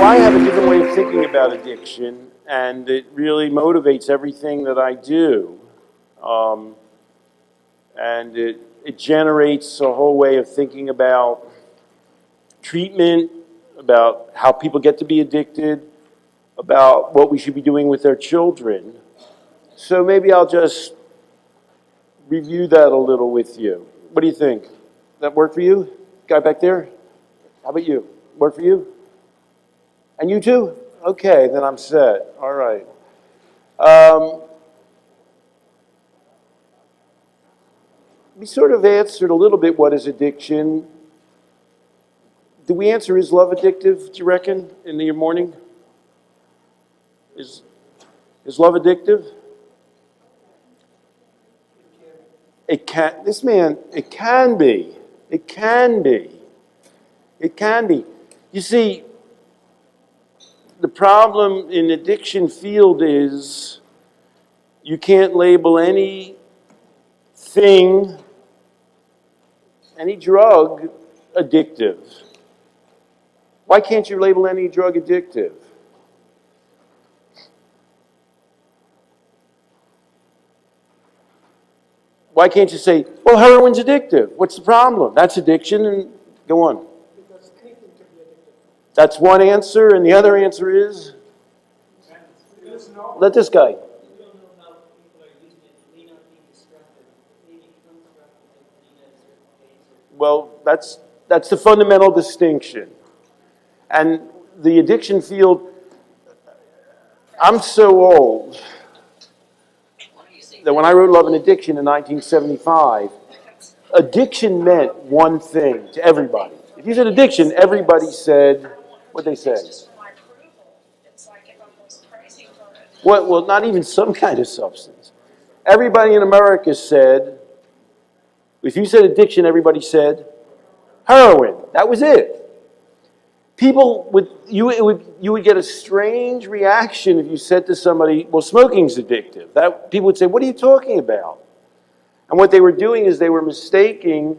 I have a different way of thinking about addiction, and it really motivates everything that I do. And it generates a whole way of thinking about treatment, about how people get to be addicted, about what we should be doing with their children. So maybe I'll just review that a little with you. What do you think? Does that work for you? Guy back there? How about you? Work for you? And you too? Okay, then I'm set. All right. We sort of answered a little bit what is addiction. Do we answer, is love addictive, do you reckon, in the morning? Is love addictive? It can, this man, it can be. It can be. It can be. You see, the problem in the addiction field is you can't label anything, any drug, addictive. Why can't you label any drug addictive? Why can't you say, well, heroin's addictive? What's the problem? That's addiction, and go on. Because anything can be addictive. That's one answer, and the other answer is? Let this guy. We don't know how people are using it. It may not be destructive. It may become destructive if we at a certain age. Well, that's the fundamental distinction. And the addiction field, I'm so old that when I wrote Love and Addiction in 1975, addiction meant one thing to everybody. If you said addiction, everybody said, what'd they say? Well, not even some kind of substance. Everybody in America said, if you said addiction, everybody said heroin. That was it. People you would get a strange reaction if you said to somebody, well, smoking's addictive. People would say, what are you talking about? And what they were doing is they were mistaking,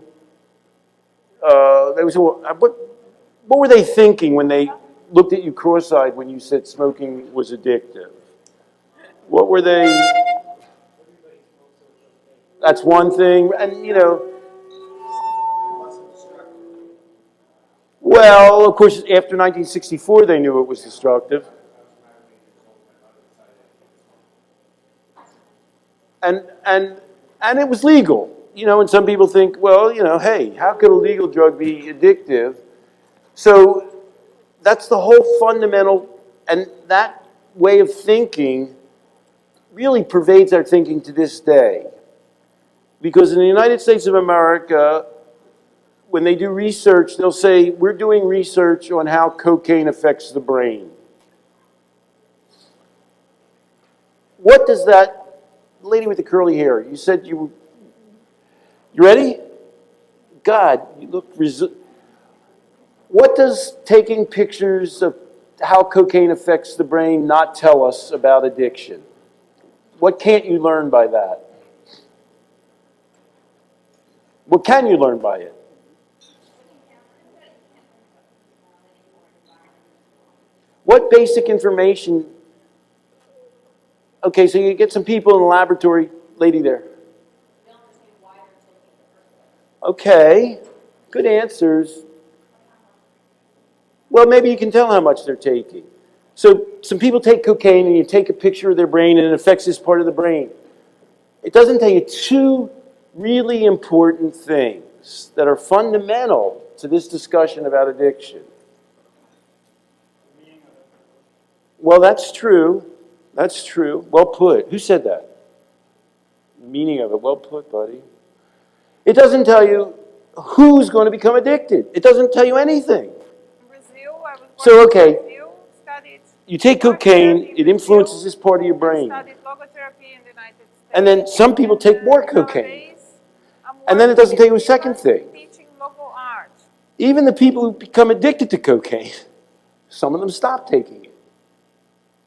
they would say, well, what were they thinking when they looked at you cross-eyed when you said smoking was addictive? What were they? That's one thing. And, you know, well, of course, after 1964, they knew it was destructive. And it was legal. You know, and some people think, well, you know, hey, how could a legal drug be addictive? So that's the whole fundamental, and that way of thinking really pervades our thinking to this day. Because in the United States of America, when they do research, they'll say, we're doing research on how cocaine affects the brain. What does that, lady with the curly hair, you said you ready? God, you look, what does taking pictures of how cocaine affects the brain not tell us about addiction? What can't you learn by that? What can you learn by it? What basic information? Okay, so you get some people in the laboratory, lady there. Okay, good answers. Well, maybe you can tell how much they're taking. So some people take cocaine and you take a picture of their brain and it affects this part of the brain. It doesn't tell you two really important things that are fundamental to this discussion about addiction. Well, that's true. That's true. Well put. Who said that? The meaning of it. Well put, buddy. It doesn't tell you who's going to become addicted. It doesn't tell you anything. So, okay, you take cocaine, it influences this part of your brain. And then some people take more cocaine. And then it doesn't tell you a second thing. Even the people who become addicted to cocaine, some of them stop taking it.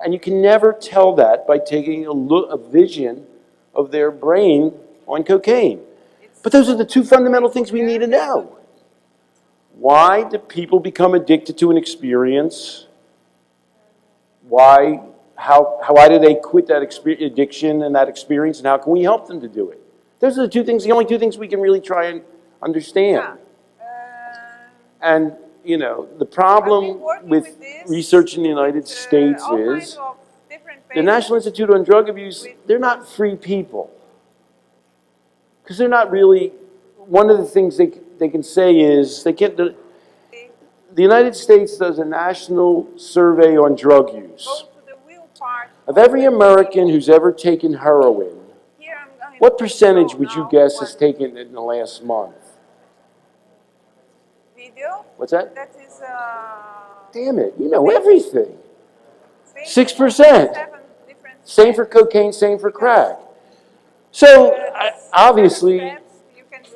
And you can never tell that by taking a vision of their brain on cocaine. But those are the two fundamental things we need to know. Why do people become addicted to an experience? Why do they quit that addiction and that experience, and how can we help them to do it? Those are the only two things we can really try and understand. And, you know, the problem with research in the United States is the National Institute on Drug Abuse, they're not free people. Because they're not really, one of the things they can say is, the United States does a national survey on drug use. Of every American who's ever taken heroin, what percentage would you guess has taken it in the last month? What's that? Damn it, you know everything. 6%. Same for cocaine, same for crack. So, obviously,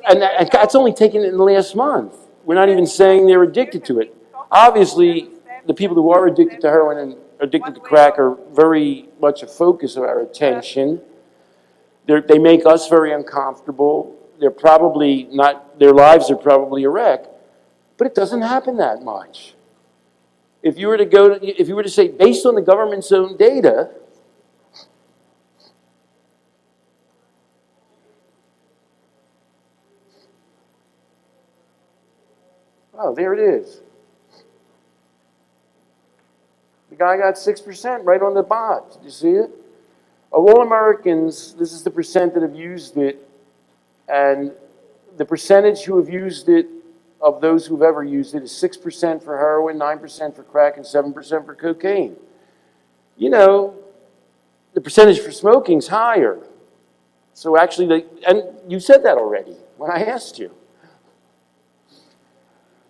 and that's only taken it in the last month. We're not even saying they're addicted to it. Obviously, the people who are addicted to heroin and addicted to crack are very much a focus of our attention. They make us very uncomfortable. They're probably not, their lives are probably a wreck, but it doesn't happen that much. If you were to say, based on the government's own data, oh, there it is. The guy got 6% right on the bot. Did you see it? Of all Americans, this is the percent that have used it, and the percentage who have used it, of those who've ever used it, is 6% for heroin, 9% for crack, and 7% for cocaine. You know, the percentage for smoking is higher. So actually, and you said that already when I asked you.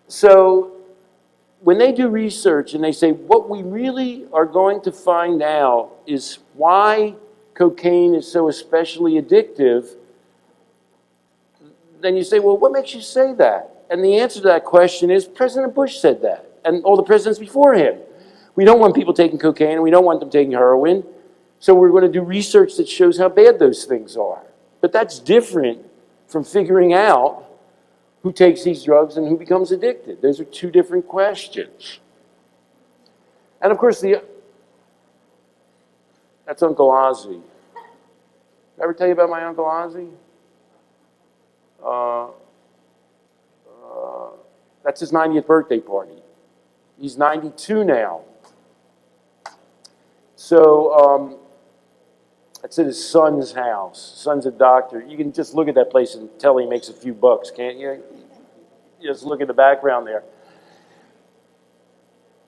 So when they do research and they say, what we really are going to find out is why cocaine is so especially addictive, then you say, well, what makes you say that? And the answer to that question is President Bush said that, and all the presidents before him. We don't want people taking cocaine, and we don't want them taking heroin, so we're going to do research that shows how bad those things are. But that's different from figuring out who takes these drugs and who becomes addicted. Those are two different questions. And of course, that's Uncle Ozzy. Ever tell you about my Uncle Ozzy? That's his 90th birthday party. He's 92 now. So that's at his son's house. Son's a doctor. You can just look at that place and tell he makes a few bucks, can't you? You just look at the background there.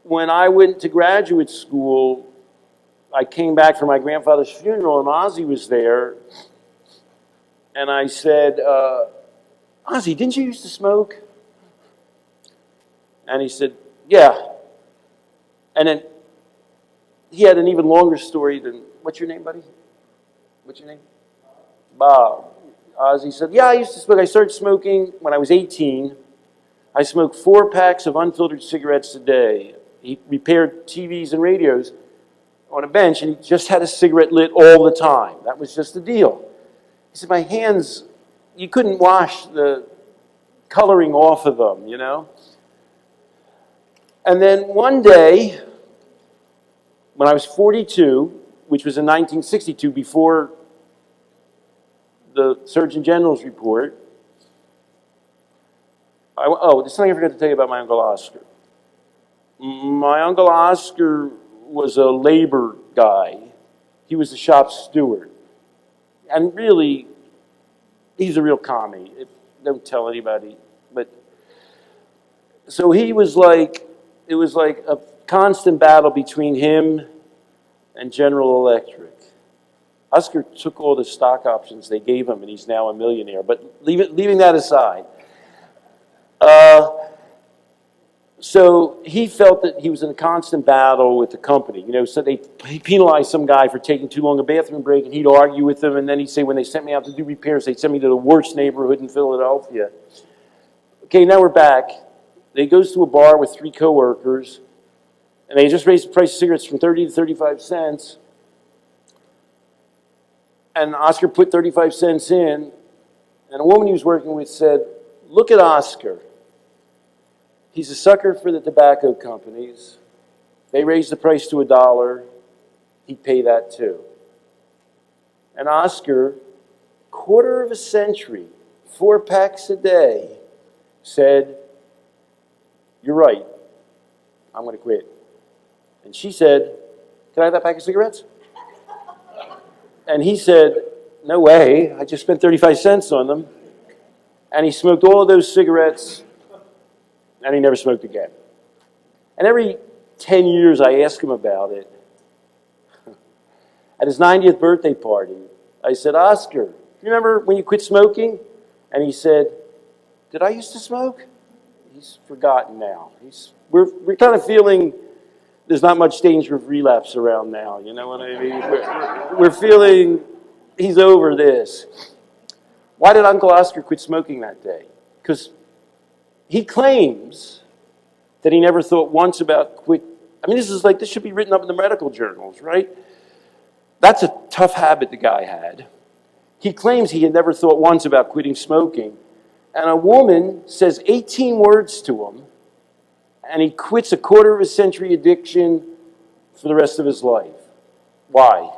When I went to graduate school, I came back from my grandfather's funeral, and Ozzy was there. And I said, Ozzy, didn't you used to smoke? And he said, yeah. And then he had an even longer story than, what's your name, buddy? What's your name? Bob. Ozzy said, yeah, I used to smoke. I started smoking when I was 18. I smoked 4 packs of unfiltered cigarettes a day. He repaired TVs and radios on a bench, and he just had a cigarette lit all the time. That was just the deal. He said, my hands, you couldn't wash the coloring off of them, you know? And then one day, when I was 42, which was in 1962, before the Surgeon General's report, there's something I forgot to tell you about my Uncle Oscar. My Uncle Oscar was a labor guy. He was the shop steward. And really, he's a real commie. Don't tell anybody. But so he was like, it was like a constant battle between him and General Electric. Oscar took all the stock options they gave him, and he's now a millionaire. But leaving that aside, so he felt that he was in a constant battle with the company. You know, so they penalized some guy for taking too long a bathroom break, and he'd argue with them, and then he'd say, when they sent me out to do repairs, they'd send me to the worst neighborhood in Philadelphia. Okay, now we're back. He goes to a bar with 3 coworkers, and they just raised the price of cigarettes from 30 to 35 cents. And Oscar put 35 cents in, and a woman he was working with said, look at Oscar. He's a sucker for the tobacco companies. They raised the price to $1, he'd pay that too. And Oscar, quarter of a century, 4 packs a day, said, "You're right, I'm going to quit." And she said, "Can I have that pack of cigarettes?" And he said, "No way, I just spent 35 cents on them." And he smoked all of those cigarettes, and he never smoked again. And every 10 years I ask him about it. At his 90th birthday party, I said, "Oscar, you remember when you quit smoking?" And he said, "Did I used to smoke?" He's forgotten now. We're kind of feeling there's not much danger of relapse around now. You know what I mean? We're feeling he's over this. Why did Uncle Oscar quit smoking that day? Because he claims that he never thought once about quit. I mean, this should be written up in the medical journals, right? That's a tough habit the guy had. He claims he had never thought once about quitting smoking. And a woman says 18 words to him, and he quits a quarter of a century addiction for the rest of his life. Why?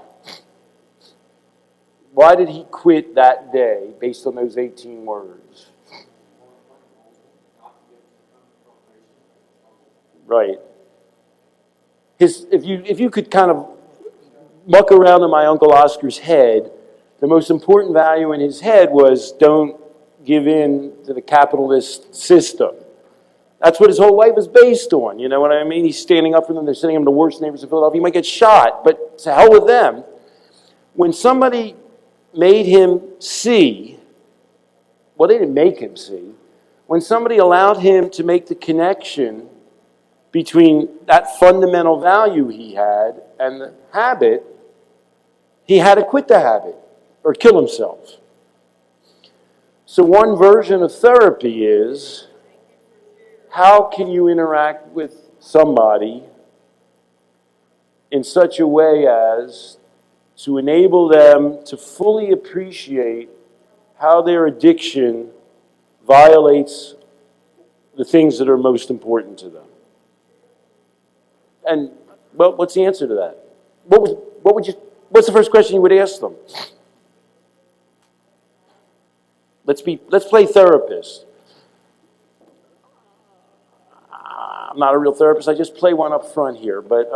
Why did he quit that day based on those 18 words? Right. If you could kind of muck around in my Uncle Oscar's head, the most important value in his head was don't give in to the capitalist system. That's what his whole life is based on. You know what I mean? He's standing up for them. They're sending him to the worst neighbors in Philadelphia. He might get shot, but to hell with them. When somebody made him see, well, they didn't make him see. When somebody allowed him to make the connection between that fundamental value he had and the habit, he had to quit the habit or kill himself. So one version of therapy is, how can you interact with somebody in such a way as to enable them to fully appreciate how their addiction violates the things that are most important to them? And, well, what's the answer to that? What's the first question you would ask them? Let's play therapist. I'm not a real therapist. I just play one up front here. But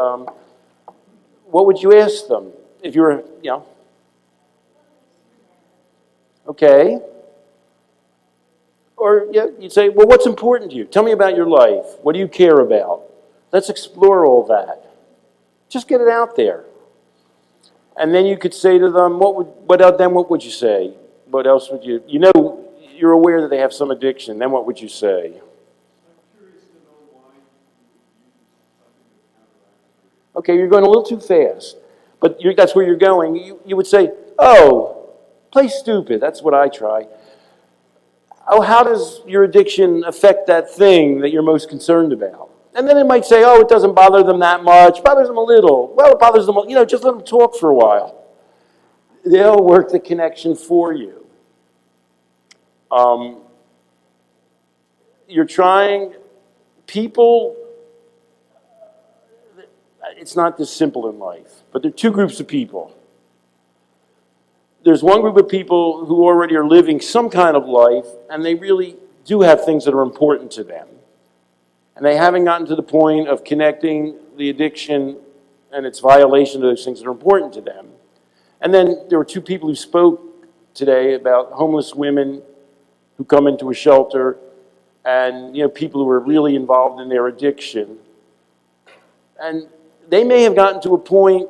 what would you ask them if you were, okay. Or you'd say, well, what's important to you? Tell me about your life. What do you care about? Let's explore all that. Just get it out there. And then you could say to them, what would you say? What else would you, you're aware that they have some addiction. Then what would you say? Okay, you're going a little too fast. But that's where you're going. You would say, oh, play stupid. That's what I try. Oh, how does your addiction affect that thing that you're most concerned about? And then it might say, oh, it doesn't bother them that much. It bothers them a little. Well, it bothers them, just let them talk for a while. They'll work the connection for you. You're trying, people, it's not this simple in life, but there are two groups of people. There's one group of people who already are living some kind of life, and they really do have things that are important to them. And they haven't gotten to the point of connecting the addiction and its violation of those things that are important to them. And then there were two people who spoke today about homeless women who come into a shelter and people who are really involved in their addiction. And they may have gotten to a point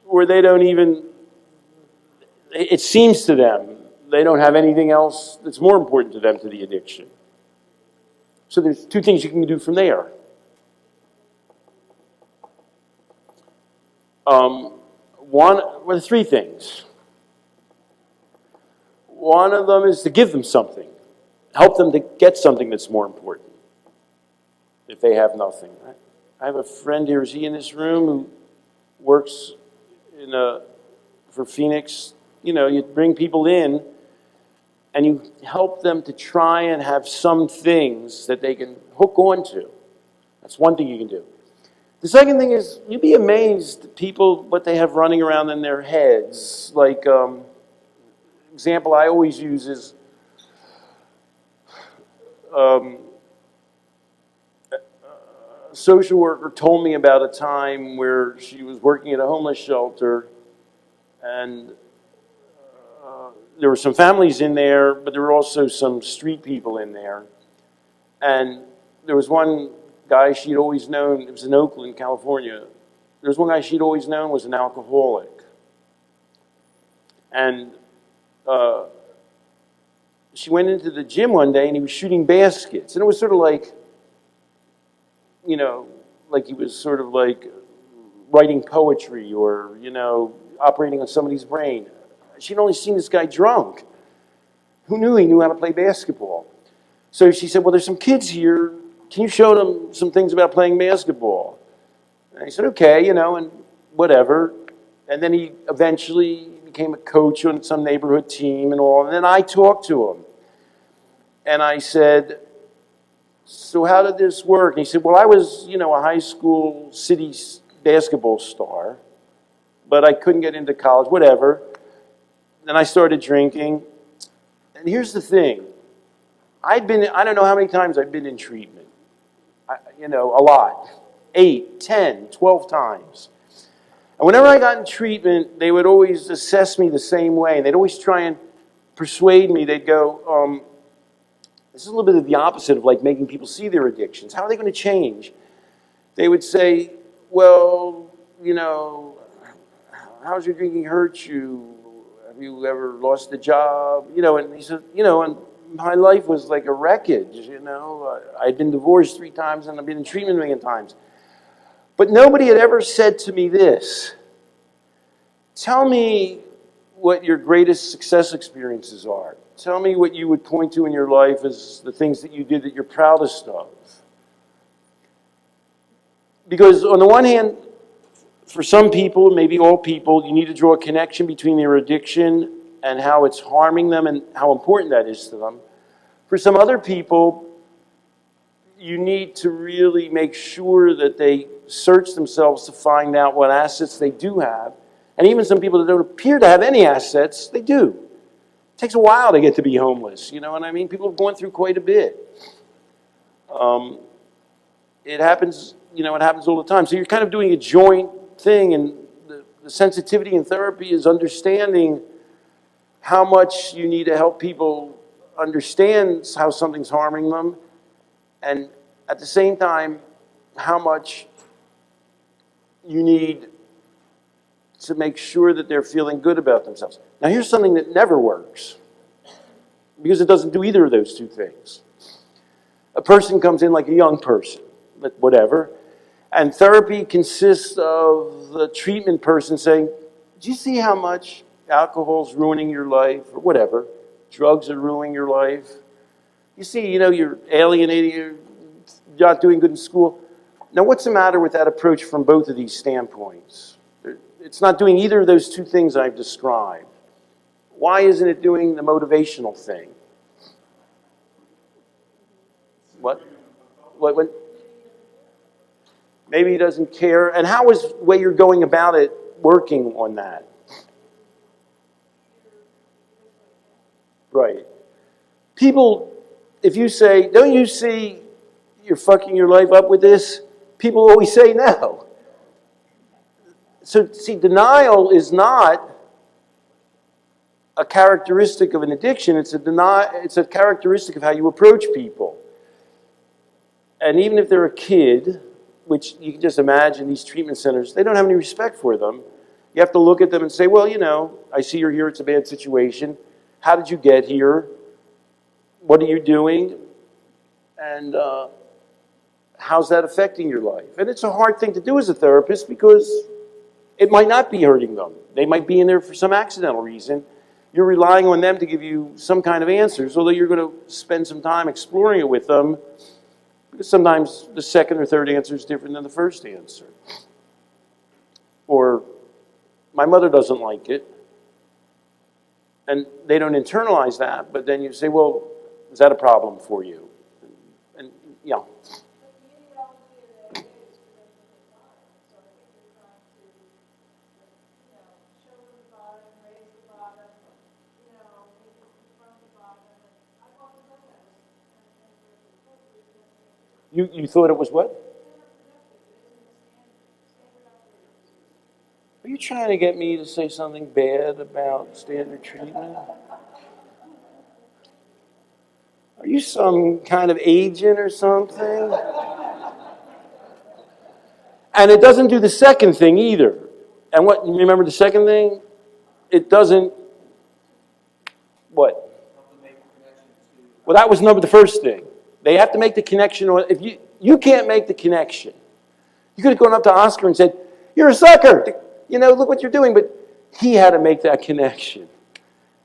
where they don't even, it seems to them, they don't have anything else that's more important to them to the addiction. So there's two things you can do from there. Three things. One of them is to give them something. Help them to get something that's more important if they have nothing. I have a friend here, is he in this room, who works for Phoenix. You bring people in and you help them to try and have some things that they can hook onto. That's one thing you can do. The second thing is, you'd be amazed at people, what they have running around in their heads. Like, example I always use is, a social worker told me about a time where she was working at a homeless shelter, and there were some families in there, but there were also some street people in there. And there was one guy she'd always known, it was in Oakland, California. There was one guy she'd always known was an alcoholic. And she went into the gym one day and he was shooting baskets. And it was sort of like, you know, like he was sort of like writing poetry or, you know, operating on somebody's brain. She'd only seen this guy drunk. Who knew he knew how to play basketball? So she said, well, there's some kids here. Can you show them some things about playing basketball? And I said, okay, you know, and whatever. And then he eventually became a coach on some neighborhood team and all. And then I talked to him. And I said, so how did this work? And he said, well, I was, you know, a high school city basketball star, but I couldn't get into college, whatever. Then I started drinking. And here's the thing. I don't know how many times I've been in treatment. You know, a lot. 8, 10, 12 times. And whenever I got in treatment, they would always assess me the same way. And they'd always try and persuade me. They'd go, this is a little bit of the opposite of like making people see their addictions. How are they going to change? They would say, well, you know, how's your drinking hurt you? Have you ever lost a job? You know, and he said, you know, and my life was like a wreckage, you know. I'd been divorced 3 times and I've been in treatment 1 million times. But nobody had ever said to me this. Tell me what your greatest success experiences are. Tell me what you would point to in your life as the things that you did that you're proudest of. Because on the one hand, for some people, maybe all people, you need to draw a connection between their addiction and how it's harming them and how important that is to them. For some other people, you need to really make sure that they search themselves to find out what assets they do have. And even some people that don't appear to have any assets, they do. It takes a while to get to be homeless, you know what I mean? People have gone through quite a bit. It happens, you know, it happens all the time. So you're kind of doing a joint thing, and the sensitivity in therapy is understanding how much you need to help people understand how something's harming them, and at the same time, how much you need to make sure that they're feeling good about themselves. Now here's something that never works, because it doesn't do either of those two things. A person comes in like a young person, whatever, and therapy consists of the treatment person saying, do you see how much alcohol's ruining your life, or whatever, drugs are ruining your life? You see, you know, you're alienating, you're not doing good in school. Now, what's the matter with that approach from both of these standpoints? It's not doing either of those two things I've described. Why isn't it doing the motivational thing? What? Maybe he doesn't care. And how is the way you're going about it working on that? Right. People, if you say, don't you see you're fucking your life up with this? People always say no. So, see, denial is not a characteristic of an addiction. It's a characteristic of how you approach people. And even if they're a kid, which you can just imagine these treatment centers, they don't have any respect for them. You have to look at them and say, well, you know, I see you're here, it's a bad situation. How did you get here? What are you doing? And how's that affecting your life? And it's a hard thing to do as a therapist because it might not be hurting them. They might be in there for some accidental reason. You're relying on them to give you some kind of answers, although you're going to spend some time exploring it with them, because sometimes the second or third answer is different than the first answer. Or, my mother doesn't like it. And they don't internalize that, but then you say, well, is that a problem for you? And yeah. You thought it was what? Are you trying to get me to say something bad about standard treatment? Are you some kind of agent or something? And it doesn't do the second thing either. And what, remember the second thing? It doesn't, what? Well, that was the first thing. They have to make the connection. If you can't make the connection. You could have gone up to Oscar and said, "You're a sucker. You know, look what you're doing." But he had to make that connection.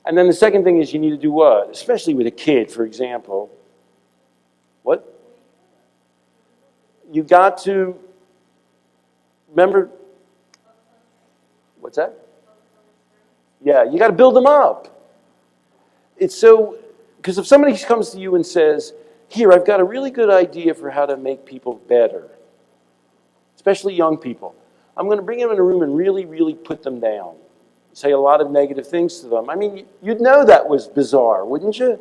And then the second thing is you need to do what? Especially with a kid, for example. What? You got to remember. What's that? Yeah, you got to build them up. It's so, because if somebody comes to you and says, "Here, I've got a really good idea for how to make people better," especially young people, I'm going to bring them in a room and really, really put them down. Say a lot of negative things to them. I mean, you'd know that was bizarre, wouldn't you?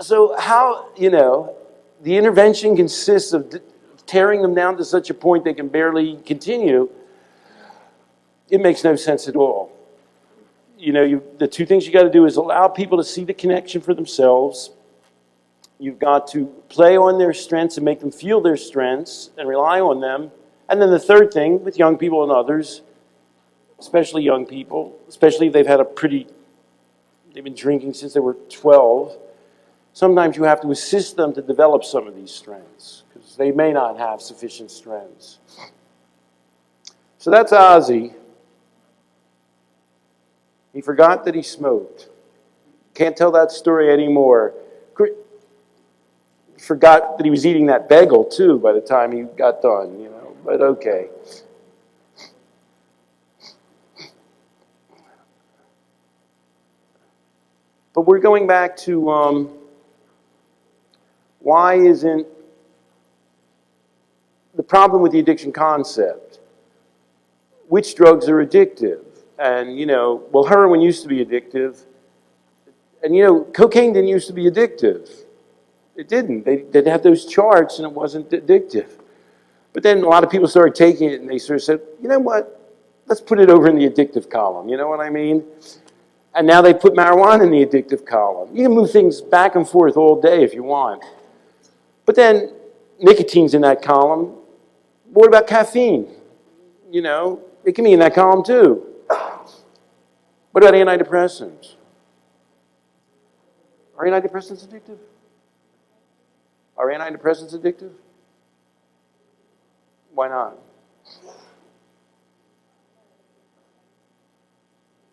So how, the intervention consists of tearing them down to such a point they can barely continue. It makes no sense at all. The two things you got to do is allow people to see the connection for themselves. You've got to play on their strengths and make them feel their strengths and rely on them. And then the third thing with young people and others, especially young people, especially if they've been drinking since they were 12, sometimes you have to assist them to develop some of these strengths because they may not have sufficient strengths. So that's Ozzy. He forgot that he smoked. Can't tell that story anymore. Forgot that he was eating that bagel too by the time he got done, but okay. But we're going back to why isn't the problem with the addiction concept? Which drugs are addictive? And, heroin used to be addictive. And, cocaine didn't used to be addictive. It didn't. They didn't have those charts and it wasn't addictive. But then a lot of people started taking it and they sort of said, you know what? Let's put it over in the addictive column. You know what I mean? And now they put marijuana in the addictive column. You can move things back and forth all day if you want. But then nicotine's in that column. What about caffeine? It can be in that column too. What about antidepressants? Are antidepressants addictive? Are antidepressants addictive? Why not?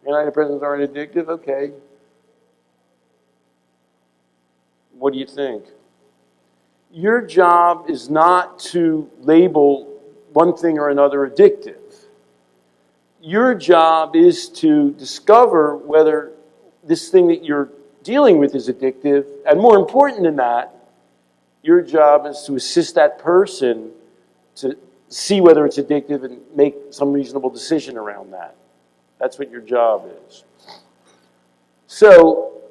Antidepressants aren't addictive? Okay. What do you think? Your job is not to label one thing or another addictive. Your job is to discover whether this thing that you're dealing with is addictive, and more important than that, your job is to assist that person to see whether it's addictive and make some reasonable decision around that. That's what your job is. So,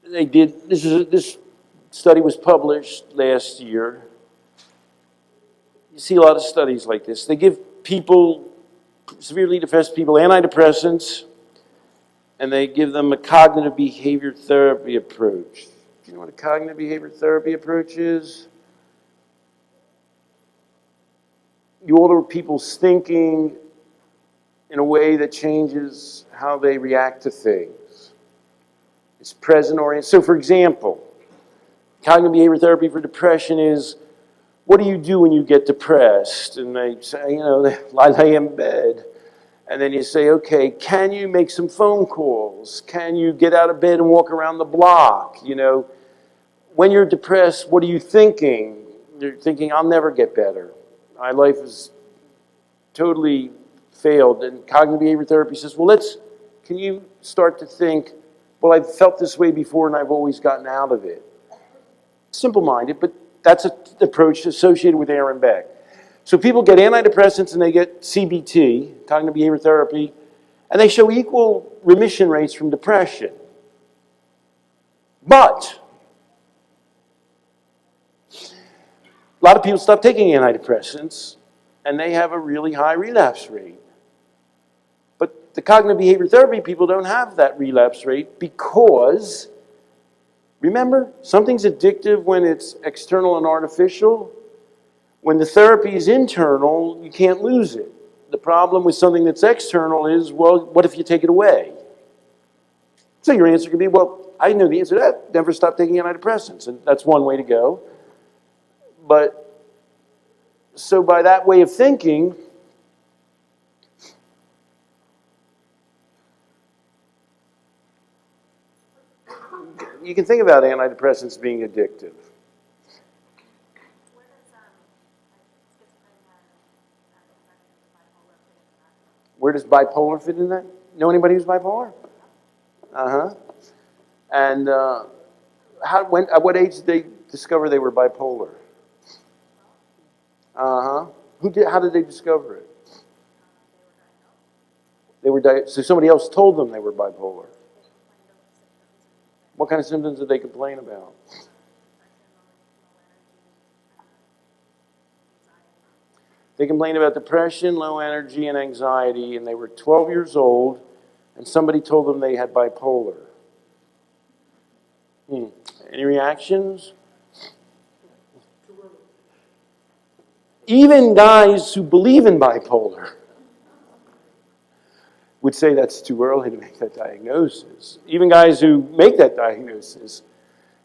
this study was published last year. You see a lot of studies like this. They give severely depressed people, antidepressants, and they give them a cognitive behavior therapy approach. Do you know what a cognitive behavior therapy approach is? You alter people's thinking in a way that changes how they react to things. It's present-oriented. So, for example, cognitive behavior therapy for depression is, what do you do when you get depressed? And they say, they lay in bed. And then you say, okay, can you make some phone calls? Can you get out of bed and walk around the block? When you're depressed, what are you thinking? You're thinking, I'll never get better. My life has totally failed. And cognitive behavior therapy says, well, can you start to think, well, I've felt this way before and I've always gotten out of it. Simple-minded, but that's an approach associated with Aaron Beck. So people get antidepressants and they get CBT, cognitive behavior therapy, and they show equal remission rates from depression. But a lot of people stop taking antidepressants, and they have a really high relapse rate. But the cognitive behavior therapy people don't have that relapse rate because, remember, something's addictive when it's external and artificial. When the therapy is internal, you can't lose it. The problem with something that's external is, well, what if you take it away? So your answer could be, well, I know the answer to that. Never stop taking antidepressants. And that's one way to go. But, so by that way of thinking, you can think about antidepressants being addictive. Where does bipolar fit in that? Know anybody who's bipolar? Uh-huh. And at what age did they discover they were bipolar? Uh-huh. How did they discover it? So somebody else told them they were bipolar. What kind of symptoms did they complain about? They complained about depression, low energy, and anxiety, and they were 12 years old, and somebody told them they had bipolar. Any reactions? Even guys who believe in bipolar would say that's too early to make that diagnosis. Even guys who make that diagnosis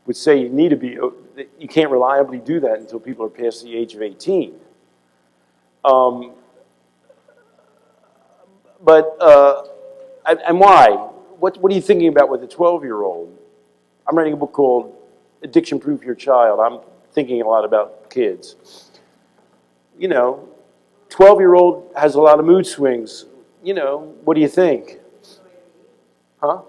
would say you can't reliably do that until people are past the age of 18. And why? What are you thinking about with a 12-year-old? I'm writing a book called Addiction Proof Your Child. I'm thinking a lot about kids. 12-year-old has a lot of mood swings. What do you think? Huh?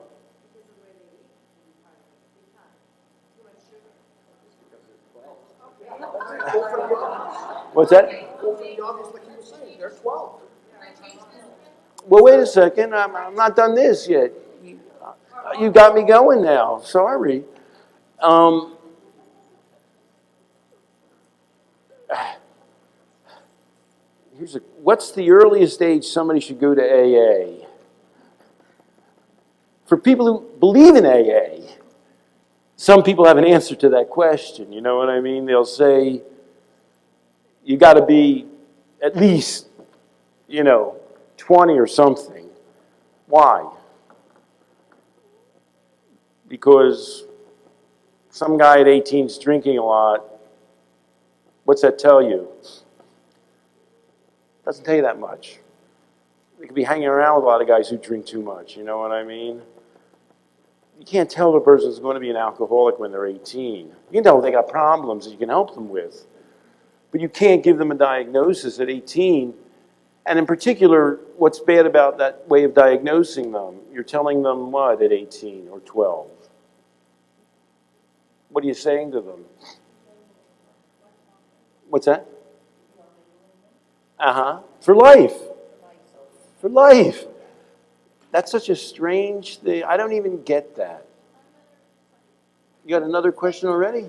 What's that? They're 12. Well, wait a second. I'm not done this yet. You got me going now. Sorry. What's the earliest age somebody should go to AA? For people who believe in AA, some people have an answer to that question. You know what I mean? They'll say, you got to be at least, 20 or something. Why? Because some guy at 18 is drinking a lot. What's that tell you? Doesn't tell you that much. They could be hanging around with a lot of guys who drink too much, you know what I mean? You can't tell if a person's going to be an alcoholic when they're 18. You can tell if they got problems that you can help them with. But you can't give them a diagnosis at 18. And in particular, what's bad about that way of diagnosing them? You're telling them what at 18 or 12? What are you saying to them? What's that? Uh-huh. For life. For life. That's such a strange thing. I don't even get that. You got another question already?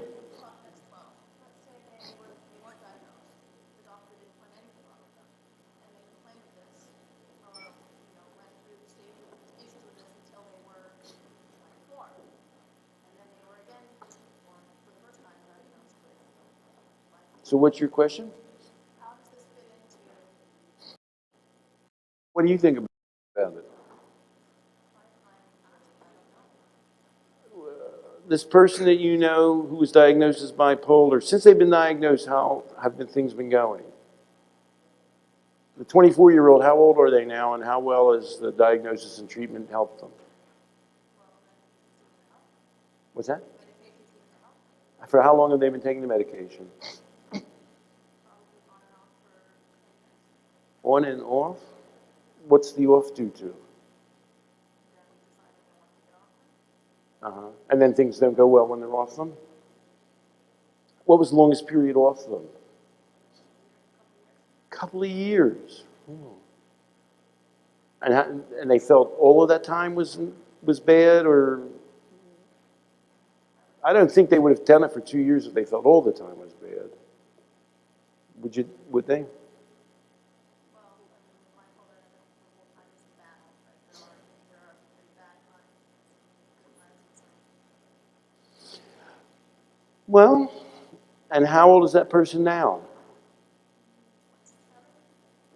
So what's your question? What do you think about it? This person that you know who was diagnosed as bipolar, since they've been diagnosed, how have things been going? The 24-year-old, how old are they now, and how well has the diagnosis and treatment helped them? What's that? For how long have they been taking the medication? On and off? What's the off due to? And then things don't go well when they're off them? What was the longest period off them? Couple of years. And they felt all of that time was bad, or I don't think they would have done it for 2 years if they felt all the time was bad. Would they? Well, and how old is that person now?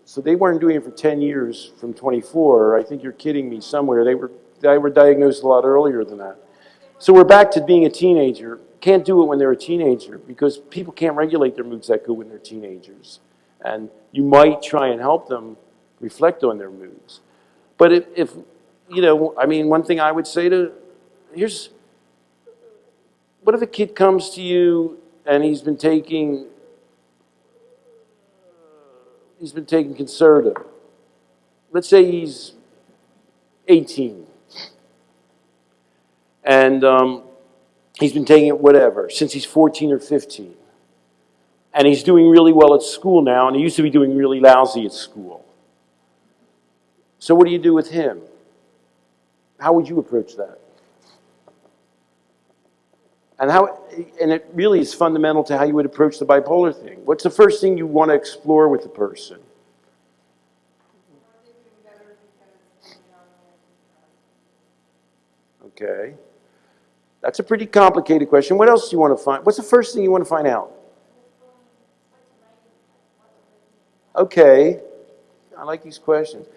So they weren't doing it for 10 years from 24. I think you're kidding me somewhere. They were diagnosed a lot earlier than that. So we're back to being a teenager. Can't do it when they're a teenager because people can't regulate their moods that good when they're teenagers. And you might try and help them reflect on their moods. But if you know, I mean, one thing I would say what if a kid comes to you and he's been taking conservative? Let's say he's 18. And he's been taking it whatever, since he's 14 or 15. And he's doing really well at school now, and he used to be doing really lousy at school. So what do you do with him? How would you approach that? And it really is fundamental to how you would approach the bipolar thing. What's the first thing you want to explore with the person? Okay. That's a pretty complicated question. What else do you want to find? What's the first thing you want to find out? Okay. I like these questions.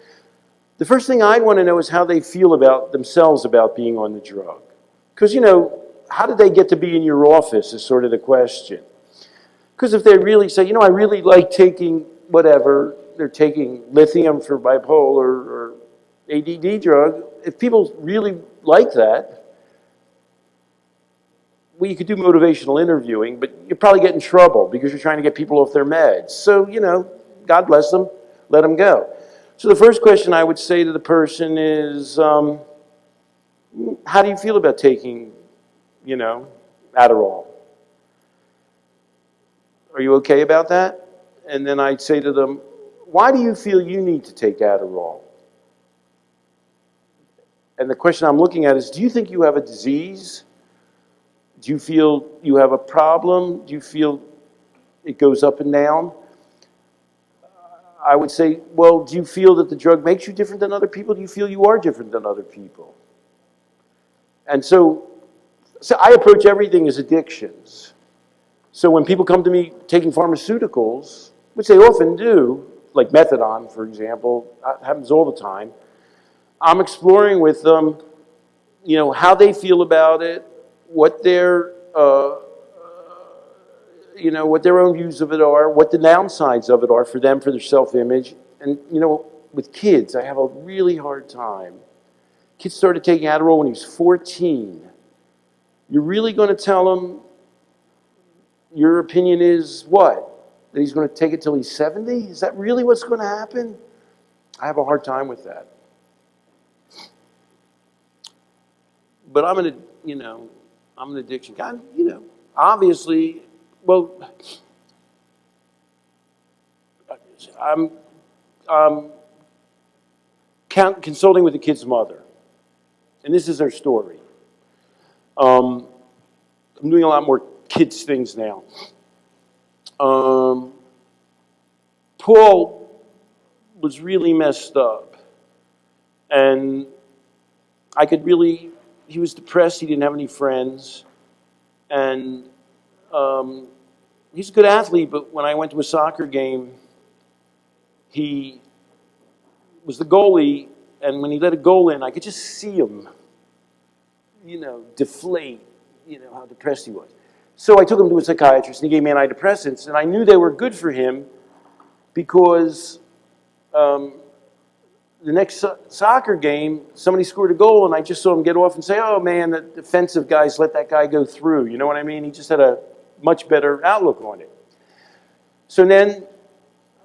The first thing I'd want to know is how they feel about themselves about being on the drug. Because, you know, how did they get to be in your office is sort of the question. Because if they really say, you know, I really like taking whatever, they're taking lithium for bipolar or ADD drug, if people really like that, well, you could do motivational interviewing, but you probably get in trouble because you're trying to get people off their meds. So, you know, God bless them, let them go. So the first question I would say to the person is, how do you feel about taking, you know, Adderall? Are you okay about that? And then I'd say to them, why do you feel you need to take Adderall? And the question I'm looking at is, do you think you have a disease? Do you feel you have a problem? Do you feel it goes up and down? I would say, well, do you feel that the drug makes you different than other people? Do you feel you are different than other people? And so I approach everything as addictions. So when people come to me taking pharmaceuticals, which they often do, like methadone, for example, happens all the time, I'm exploring with them, you know, how they feel about it, what their, you know, what their own views of it are, what the downsides of it are for them, for their self-image. And, you know, with kids, I have a really hard time. Kids started taking Adderall when he was 14. You're really going to tell him your opinion is what? That he's going to take it till he's 70? Is that really what's going to happen? I have a hard time with that. But I'm an addiction guy. You know, obviously, well, I'm consulting with the kid's mother, and this is her story. I'm doing a lot more kids things now. Paul was really messed up, and he was depressed, he didn't have any friends, and he's a good athlete, but when I went to a soccer game, he was the goalie, and when he let a goal in, I could just see him, you know, deflate, you know, how depressed he was. So I took him to a psychiatrist, and he gave me antidepressants, and I knew they were good for him because the next soccer game, somebody scored a goal, and I just saw him get off and say, oh, man, the defensive guys let that guy go through. You know what I mean? He just had a much better outlook on it. So then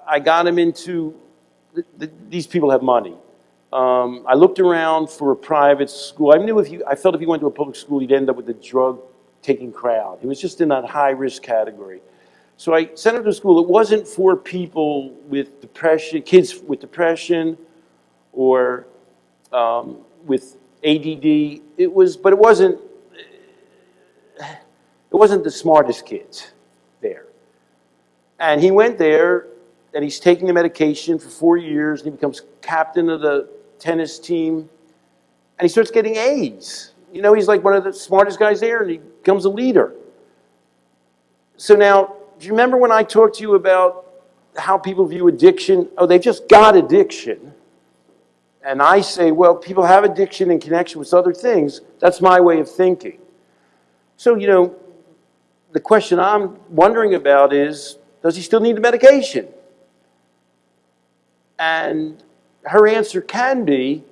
I got him into, these people have money. I looked around for a private school. I felt if he went to a public school, he'd end up with a drug-taking crowd. He was just in that high-risk category. So I sent him to school. It wasn't for people with depression, kids with depression, or with ADD. But it wasn't, wasn't the smartest kids there. And he went there, and he's taking the medication for 4 years, and he becomes captain of the tennis team, and he starts getting A's. You know, he's like one of the smartest guys there, and he becomes a leader. So now, do you remember when I talked to you about how people view addiction? Oh, they've just got addiction. And I say, well, people have addiction in connection with other things. That's my way of thinking. So, you know, the question I'm wondering about is, does he still need the medication? And her answer can be,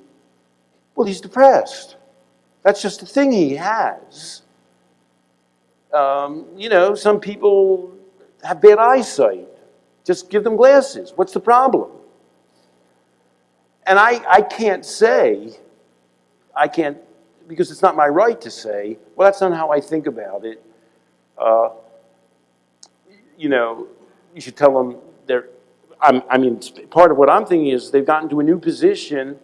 well, he's depressed. That's just a thing he has. You know, some people have bad eyesight. Just give them glasses. What's the problem? And I can't say, because it's not my right to say, well, that's not how I think about it. You know, you should tell them I mean, part of what I'm thinking is they've gotten to a new position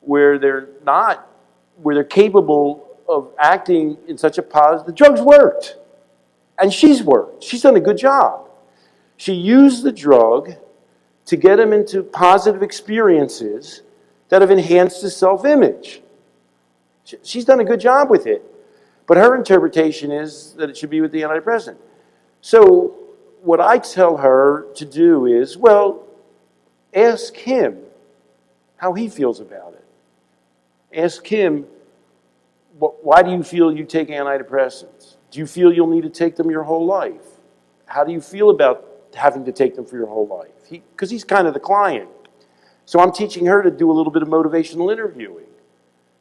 where they're capable of acting in such a positive. The drugs worked, and she's worked. She's done a good job. She used the drug to get him into positive experiences that have enhanced his self-image. She's done a good job with it, but her interpretation is that it should be with the antidepressant. So what I tell her to do is, well, ask him how he feels about it. Ask him, why do you feel you take antidepressants? Do you feel you'll need to take them your whole life? How do you feel about having to take them for your whole life? Because he's kind of the client. So I'm teaching her to do a little bit of motivational interviewing.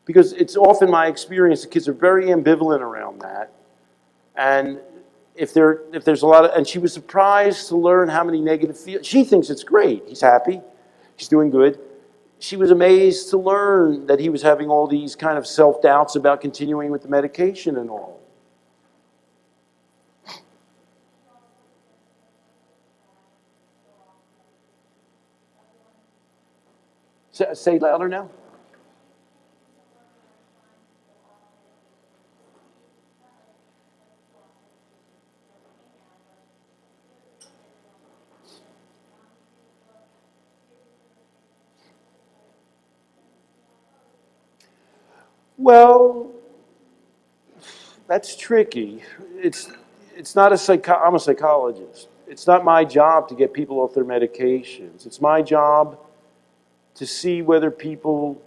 Because it's often my experience, the kids are very ambivalent around that. And if there's a lot of, and she was surprised to learn how many negative feelings. She thinks it's great. He's happy. He's doing good. She was amazed to learn that he was having all these kind of self-doubts about continuing with the medication and all. Say louder now. Well, that's tricky. It's not I'm a psychologist. It's not my job to get people off their medications. It's my job to see whether people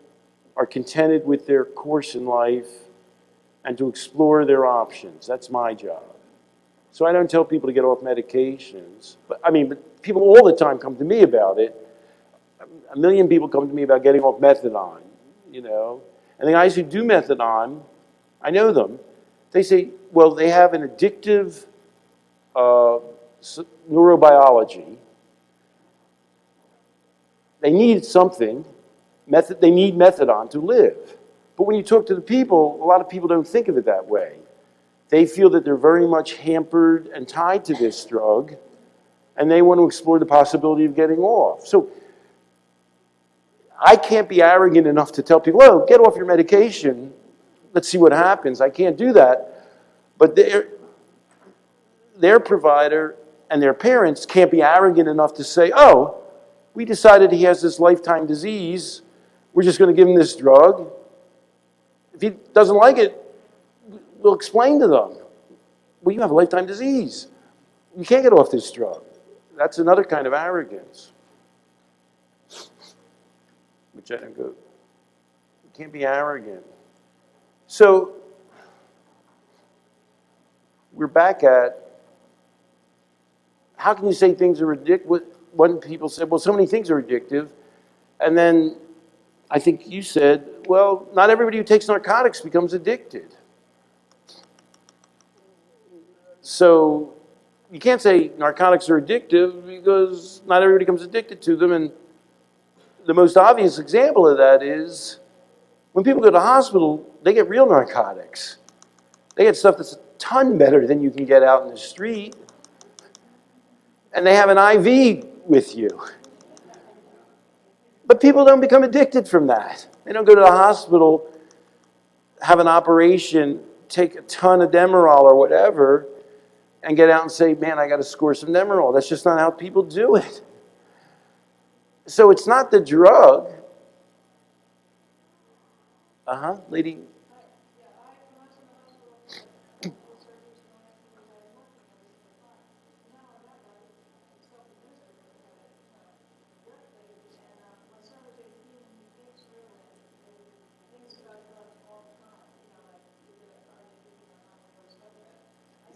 are contented with their course in life and to explore their options. That's my job. So I don't tell people to get off medications. But people all the time come to me about it. A million people come to me about getting off methadone, you know. And the guys who do methadone, I know them, they say, well, they have an addictive neurobiology. They need something. They need methadone to live. But when you talk to the people, a lot of people don't think of it that way. They feel that they're very much hampered and tied to this drug, and they want to explore the possibility of getting off. So I can't be arrogant enough to tell people, well, get off your medication. Let's see what happens. I can't do that. But their provider and their parents can't be arrogant enough to say, oh, we decided he has this lifetime disease. We're just going to give him this drug. If he doesn't like it, we'll explain to them. Well, you have a lifetime disease. You can't get off this drug. That's another kind of arrogance. Which I don't go, you can't be arrogant. So, we're back at, how can you say things are addictive? One people said, well, so many things are addictive. And then I think you said, well, not everybody who takes narcotics becomes addicted. So you can't say narcotics are addictive because not everybody becomes addicted to them. And the most obvious example of that is when people go to the hospital, they get real narcotics. They get stuff that's a ton better than you can get out in the street. And they have an IV with you. But people don't become addicted from that. They don't go to the hospital, have an operation, take a ton of Demerol or whatever and get out and say, man, I got to score some Demerol. That's just not how people do it. So it's not the drug. Lady.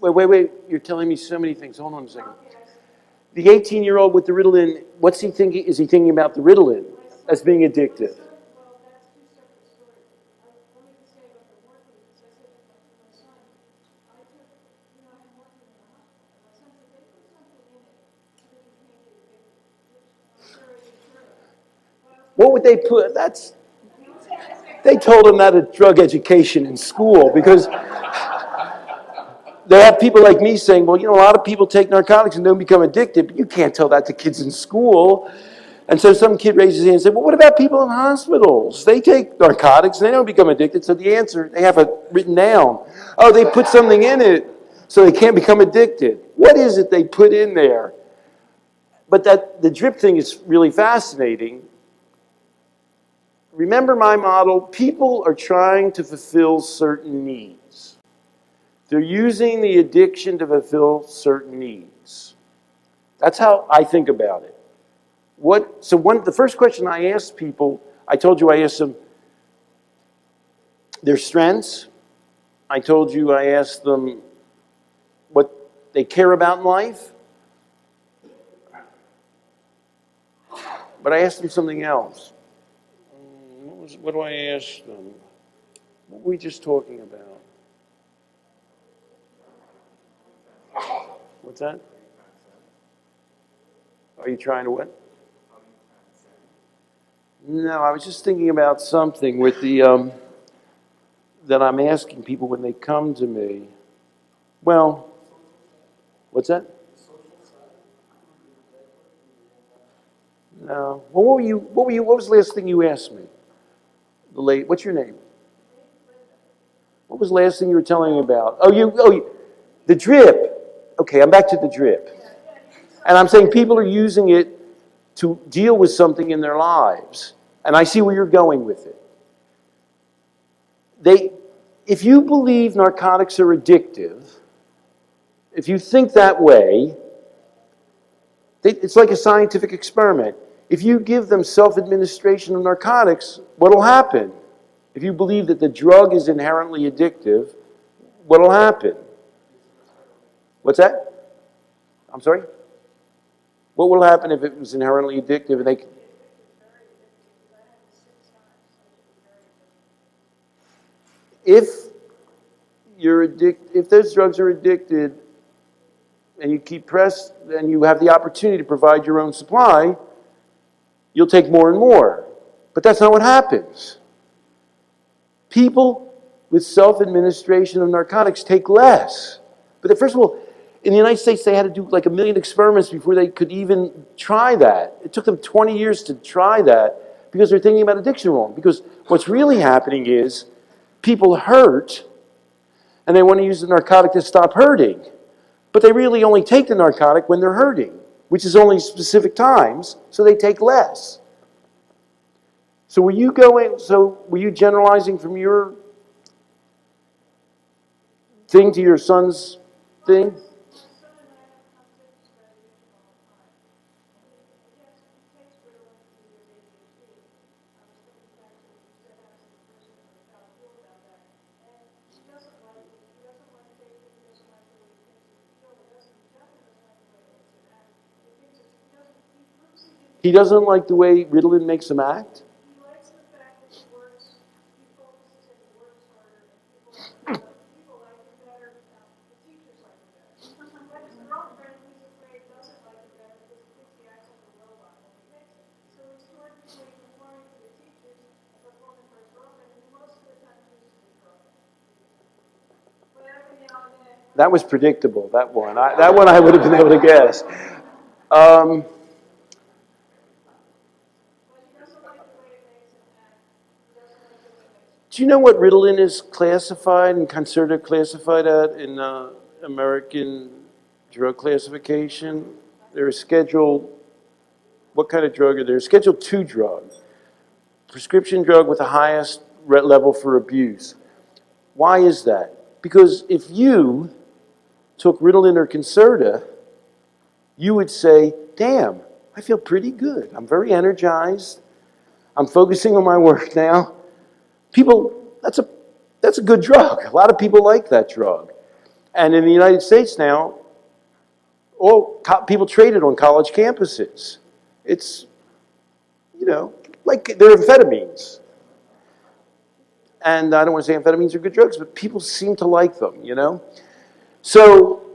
Wait. You're telling me so many things. Hold on a second. The 18-year-old with the Ritalin, what's he thinking? Is he thinking about the Ritalin as being addictive? What would they put? They told him that at drug education in school because they have people like me saying, well, a lot of people take narcotics and don't become addicted, but you can't tell that to kids in school. And so some kid raises his hand and says, well, what about people in hospitals? They take narcotics and they don't become addicted. So the answer, they have it written down. Oh, they put something in it so they can't become addicted. What is it they put in there? But the drip thing is really fascinating. Remember my model, people are trying to fulfill certain needs. They're using the addiction to fulfill certain needs. That's how I think about it. The first question I asked people, I told you I asked them their strengths. I told you I asked them what they care about in life. But I asked them something else. What do I ask them? What were we just talking about? What's that? Are you trying to what? No, I was just thinking about something with the that I'm asking people when they come to me. Well, what's that? No. Well, what was the last thing you asked me? What's your name? What was the last thing you were telling me about? The drip. Okay, I'm back to the drip. And I'm saying people are using it to deal with something in their lives. And I see where you're going with it. If you believe narcotics are addictive, if you think that way, it's like a scientific experiment. If you give them self-administration of narcotics, what will happen? If you believe that the drug is inherently addictive, what will happen? What's that? I'm sorry? What will happen if it was inherently addictive and they... If those drugs are addicted and you keep pressed and you have the opportunity to provide your own supply, you'll take more and more. But that's not what happens. People with self-administration of narcotics take less. But first of all, in the United States, they had to do like 1 million experiments before they could even try that. It took them 20 years to try that because they're thinking about addiction wrong. Because what's really happening is people hurt and they want to use the narcotic to stop hurting. But they really only take the narcotic when they're hurting, which is only specific times, so they take less. So were you generalizing from your thing to your son's thing? He doesn't like the way Ritalin makes him act? That was predictable, that one. That one I would have been able to guess. Do you know what Ritalin is classified and considered classified at in American drug classification? They're a schedule, what kind of drug are they? Schedule 2 drug. Prescription drug with the highest level for abuse. Why is that? Because if you took Ritalin or Concerta, you would say, damn, I feel pretty good. I'm very energized. I'm focusing on my work now. People, that's a good drug. A lot of people like that drug. And in the United States now, people trade it on college campuses. It's, you know, like they're amphetamines. And I don't want to say amphetamines are good drugs, but people seem to like them, you know? So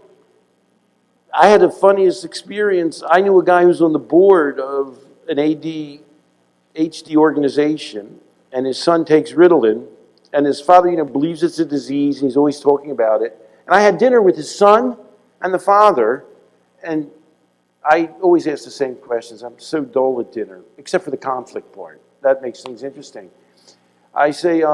I had the funniest experience. I knew a guy who was on the board of an ADHD organization, and his son takes Ritalin, and his father, you know, believes it's a disease, and he's always talking about it. And I had dinner with his son and the father, and I always ask the same questions. I'm so dull at dinner, except for the conflict part. That makes things interesting. I say,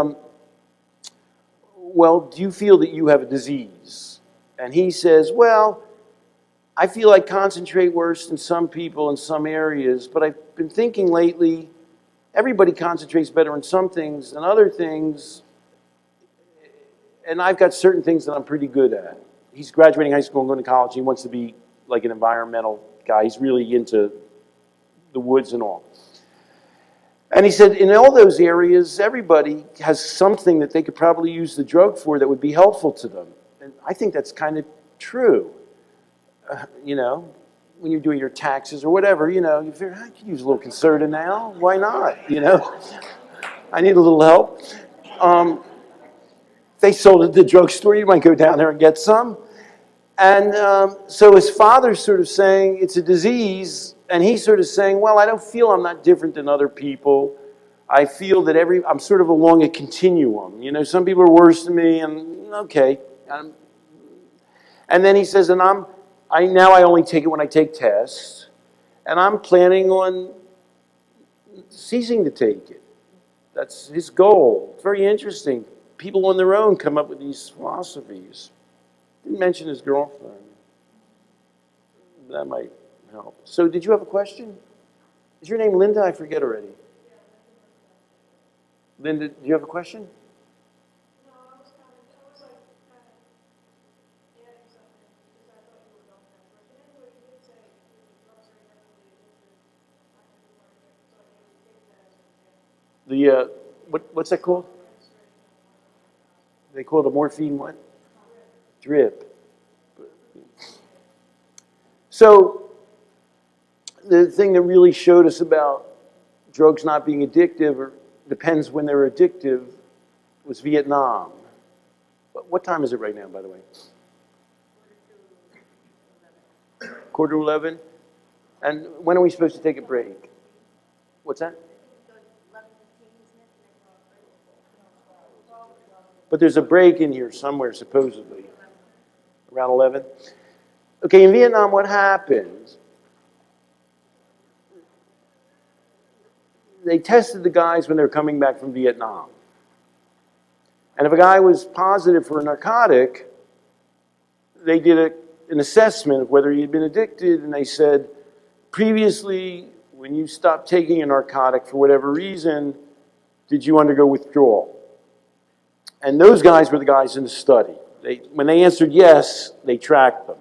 well, do you feel that you have a disease? And he says, well, I feel I concentrate worse than some people in some areas, but I've been thinking lately, everybody concentrates better on some things than other things, and I've got certain things that I'm pretty good at. He's graduating high school and going to college. He wants to be like an environmental guy. He's really into the woods and all. And he said, in all those areas, everybody has something that they could probably use the drug for that would be helpful to them. And I think that's kind of true. You know, when you're doing your taxes or whatever, you know, you figure, I could use a little Concerta now. Why not? You know, I need a little help. If they sold it at the drugstore, you might go down there and get some. And so his father's sort of saying it's a disease, and he's sort of saying, well, I don't feel I'm not different than other people. I feel that I'm sort of along a continuum. You know, some people are worse than me, and okay. And then he says, and now I only take it when I take tests, and I'm planning on ceasing to take it. That's his goal. It's very interesting. People on their own come up with these philosophies. Didn't mention his girlfriend. That might help. So did you have a question? Is your name Linda? I forget already. Linda, do you have a question? What's that called? They call it a morphine what? Drip. So the thing that really showed us about drugs not being addictive, or depends when they're addictive, was Vietnam. What time is it right now, by the way? 11:45. And when are we supposed to take a break? What's that? But there's a break in here somewhere, supposedly. Around 11. Okay, in Vietnam, what happened? They tested the guys when they were coming back from Vietnam. And if a guy was positive for a narcotic, they did an assessment of whether he had been addicted, and they said, previously, when you stopped taking a narcotic for whatever reason, did you undergo withdrawal? And those guys were the guys in the study. When they answered yes, they tracked them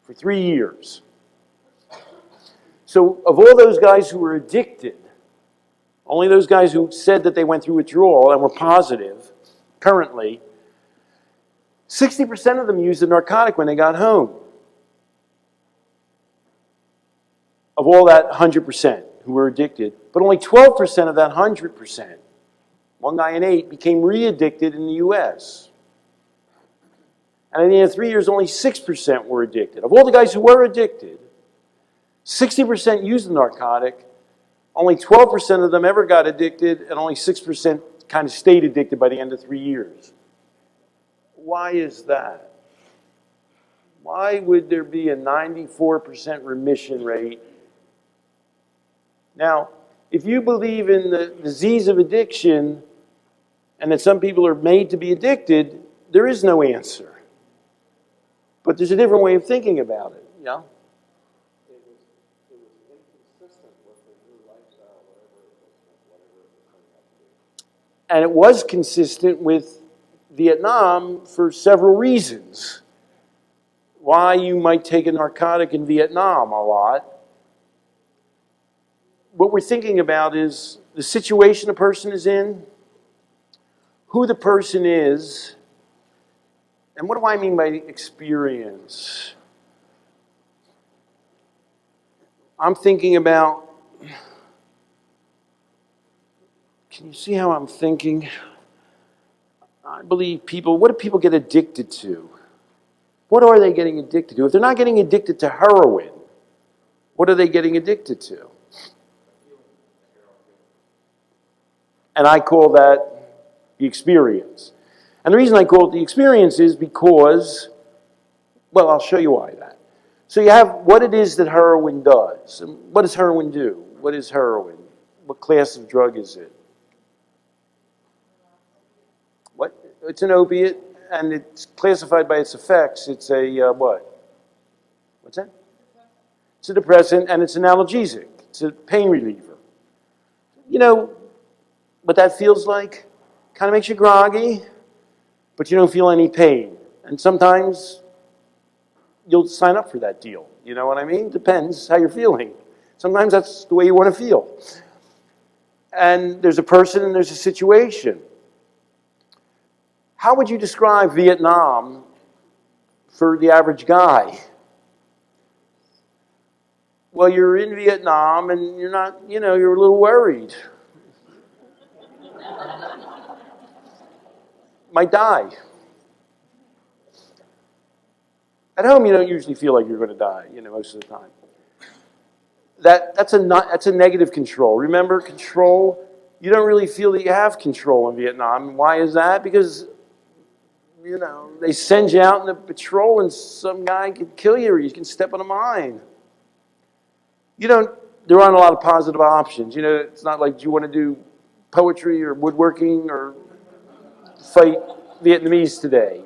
for 3 years. So of all those guys who were addicted, only those guys who said that they went through withdrawal and were positive, currently, 60% of them used a narcotic when they got home. Of all that 100% who were addicted, but only 12% of that 100%, one guy in 8, became re-addicted in the US. And at the end of 3 years, only 6% were addicted. Of all the guys who were addicted, 60% used the narcotic, only 12% of them ever got addicted, and only 6% kind of stayed addicted by the end of 3 years. Why is that? Why would there be a 94% remission rate? Now, if you believe in the disease of addiction, and that some people are made to be addicted, there is no answer. But there's a different way of thinking about it. Yeah? It was inconsistent with their new lifestyle, whatever it turned out to be. And it was consistent with Vietnam for several reasons. Why you might take a narcotic in Vietnam a lot. What we're thinking about is the situation a person is in, who the person is, and what do I mean by experience? I'm thinking about, can you see how I'm thinking? I believe what do people get addicted to? What are they getting addicted to? If they're not getting addicted to heroin, what are they getting addicted to? And I call that the experience. And the reason I call it the experience is because, well, I'll show you why that. So you have what it is that heroin does. And what does heroin do? What is heroin? What class of drug is it? What? It's an opiate, and it's classified by its effects. It's a what? What's that? It's a depressant, and it's an analgesic. It's a pain reliever. You know what that feels like? Kind of makes you groggy, but you don't feel any pain. And sometimes you'll sign up for that deal. You know what I mean? Depends how you're feeling. Sometimes that's the way you want to feel. And there's a person and there's a situation. How would you describe Vietnam for the average guy? Well, you're in Vietnam and you're not, you're a little worried. Might die. At home, you don't usually feel like you're going to die, most of the time. That's a negative control. Remember, control, you don't really feel that you have control in Vietnam. Why is that? Because, they send you out in the patrol and some guy can kill you or you can step on a mine. There aren't a lot of positive options. It's not like you want to do poetry or woodworking or fight Vietnamese today,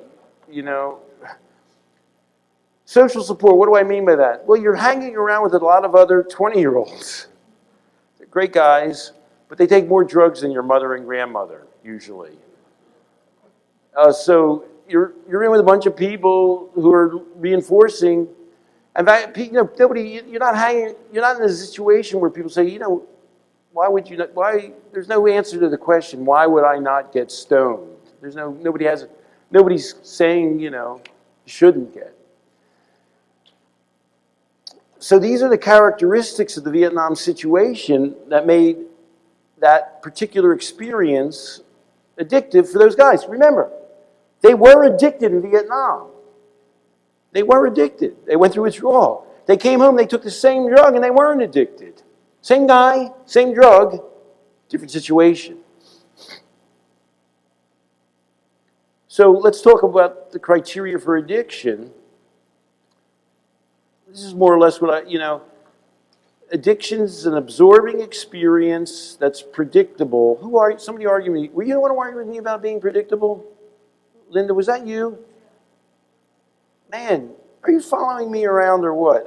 Social support, what do I mean by that? Well, you're hanging around with a lot of other 20-year-olds. They're great guys, but they take more drugs than your mother and grandmother, usually. So you're in with a bunch of people who are reinforcing. And that, you're not in a situation where people say, why would you not, there's no answer to the question, why would I not get stoned? Nobody's saying, you shouldn't get. So these are the characteristics of the Vietnam situation that made that particular experience addictive for those guys. Remember, they were addicted in Vietnam. They were addicted. They went through withdrawal. They came home, they took the same drug, and they weren't addicted. Same guy, same drug, different situation. So let's talk about the criteria for addiction. This is more or less what addiction is an absorbing experience that's predictable. Somebody argue me? Were you the one who argued with me about being predictable? Linda, was that you? Man, are you following me around or what?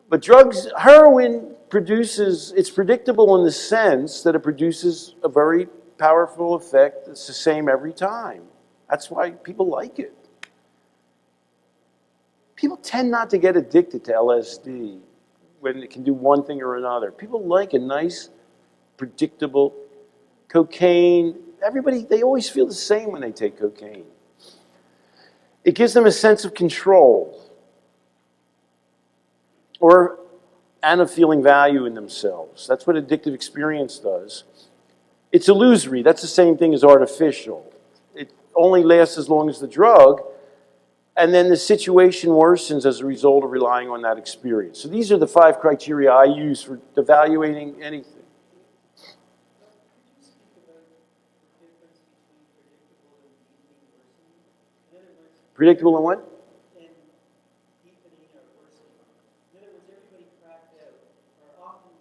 But heroin it's predictable in the sense that it produces a very powerful effect that's the same every time. That's why people like it. People tend not to get addicted to LSD when it can do one thing or another. People like a nice, predictable cocaine. They always feel the same when they take cocaine. It gives them a sense of control and of feeling value in themselves. That's what addictive experience does. It's illusory. That's the same thing as artificial. It only lasts as long as the drug, and then the situation worsens as a result of relying on that experience. So these are the 5 criteria I use for evaluating anything. Predictable and what? And deepening or worsening. In other words, everybody cracked out, or often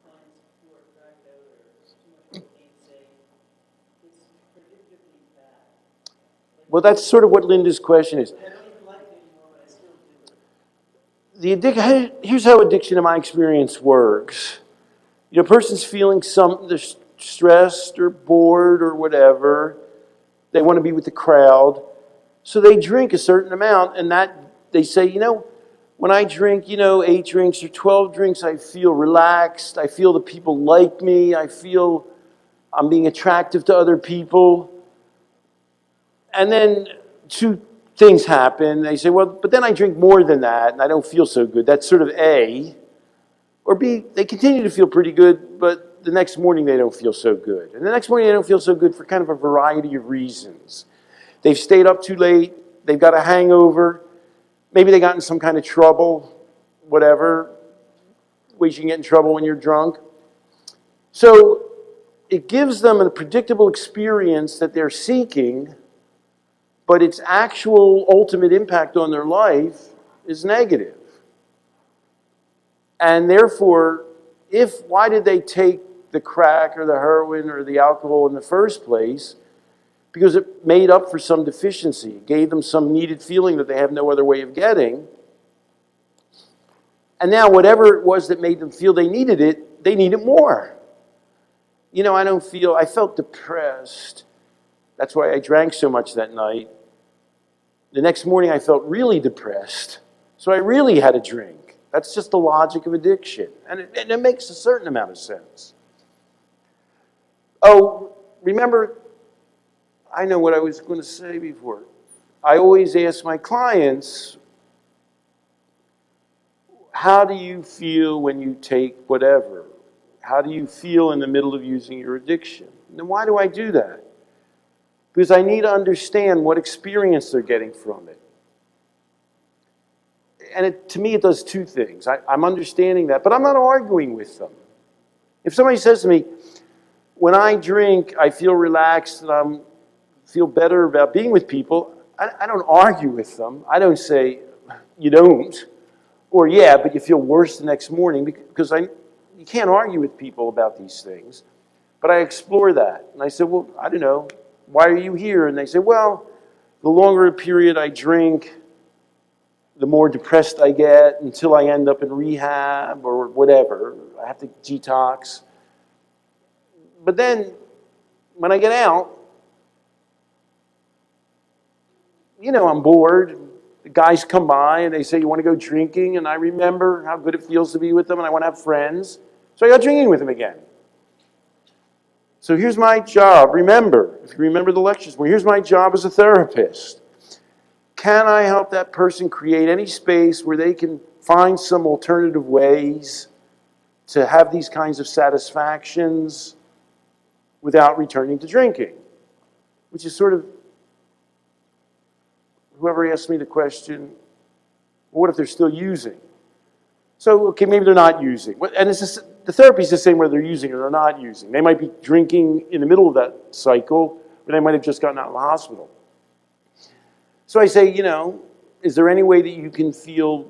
clients who are cracked out or too much cocaine say, Well, that's sort of what Linda's question is. I don't even like it anymore, but I still do it. Here's how addiction in my experience works. A person's feeling they're stressed or bored or whatever. They want to be with the crowd. So they drink a certain amount, and that they say, when I drink, 8 drinks or 12 drinks, I feel relaxed. I feel that people like me. I feel I'm being attractive to other people. And then 2 things happen. They say, well, but then I drink more than that, and I don't feel so good. That's sort of A. Or B, they continue to feel pretty good, but the next morning they don't feel so good. And the next morning they don't feel so good for kind of a variety of reasons. They've stayed up too late. They've got a hangover. Maybe they got in some kind of trouble, whatever. Ways you can get in trouble when you're drunk. So it gives them a predictable experience that they're seeking, but its actual ultimate impact on their life is negative. And therefore, why did they take the crack or the heroin or the alcohol in the first place? Because it made up for some deficiency. It gave them some needed feeling that they have no other way of getting. And now whatever it was that made them feel they need it more. I felt depressed. That's why I drank so much that night. The next morning I felt really depressed. So I really had a drink. That's just the logic of addiction. And it makes a certain amount of sense. Oh, remember, I know what I was going to say before. I always ask my clients, how do you feel when you take whatever? How do you feel in the middle of using your addiction? And why do I do that? Because I need to understand what experience they're getting from it. And to me, it does 2 things. I'm understanding that, but I'm not arguing with them. If somebody says to me, when I drink, I feel relaxed and I feel better about being with people, I don't argue with them. I don't say, you don't. Or, yeah, but you feel worse the next morning, because you can't argue with people about these things. But I explore that. And I said, well, I don't know, why are you here? And they say, well, the longer a period I drink, the more depressed I get until I end up in rehab or whatever. I have to detox. But then, when I get out, I'm bored. The guys come by and they say, you want to go drinking? And I remember how good it feels to be with them and I want to have friends. So I go drinking with them again. So here's my job. Remember, if you remember the lectures, here's my job as a therapist. Can I help that person create any space where they can find some alternative ways to have these kinds of satisfactions without returning to drinking? Which is sort of, whoever asked me the question, what if they're still using? So, okay, maybe they're not using. And the therapy is the same whether they're using or they're not using. They might be drinking in the middle of that cycle, or they might have just gotten out of the hospital. So I say, is there any way that you can feel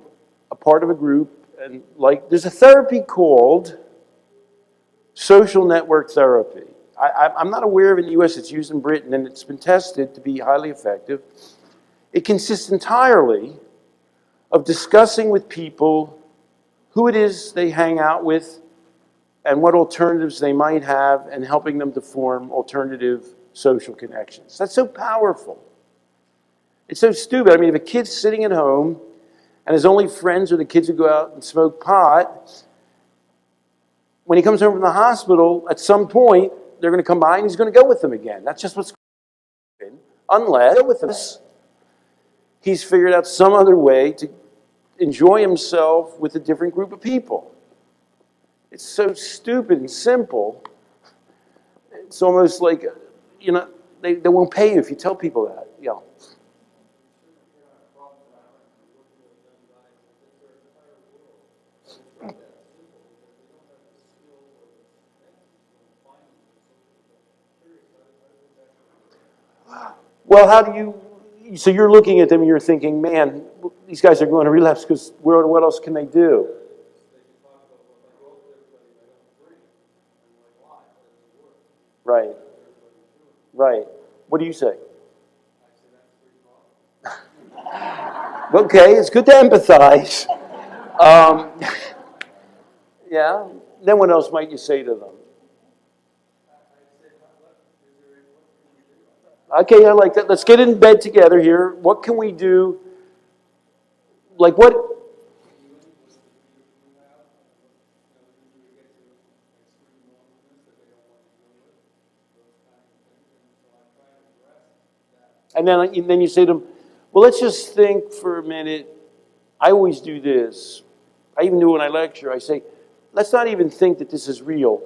a part of a group? And there's a therapy called social network therapy. I'm not aware of it in the US. It's used in Britain, and it's been tested to be highly effective. It consists entirely of discussing with people who it is they hang out with and what alternatives they might have, and helping them to form alternative social connections. That's so powerful. It's so stupid. I mean, if a kid's sitting at home and his only friends are the kids who go out and smoke pot, when he comes home from the hospital, at some point, they're going to come by and he's going to go with them again. That's just what's going to happen. Unless, with us, he's figured out some other way to enjoy himself with a different group of people. It's so stupid and simple. It's almost like, they won't pay you if you tell people that. Well, how do you, so you're looking at them and you're thinking, man, these guys are going to relapse because what else can they do? Right. Right. What do you say? Okay, it's good to empathize. Um, yeah. Then what else might you say to them? Okay, I like that. Let's get in bed together here. What can we do? Like what? And then you say to them, well, let's just think for a minute. I always do this. I even do it when I lecture. I say, let's not even think that this is real.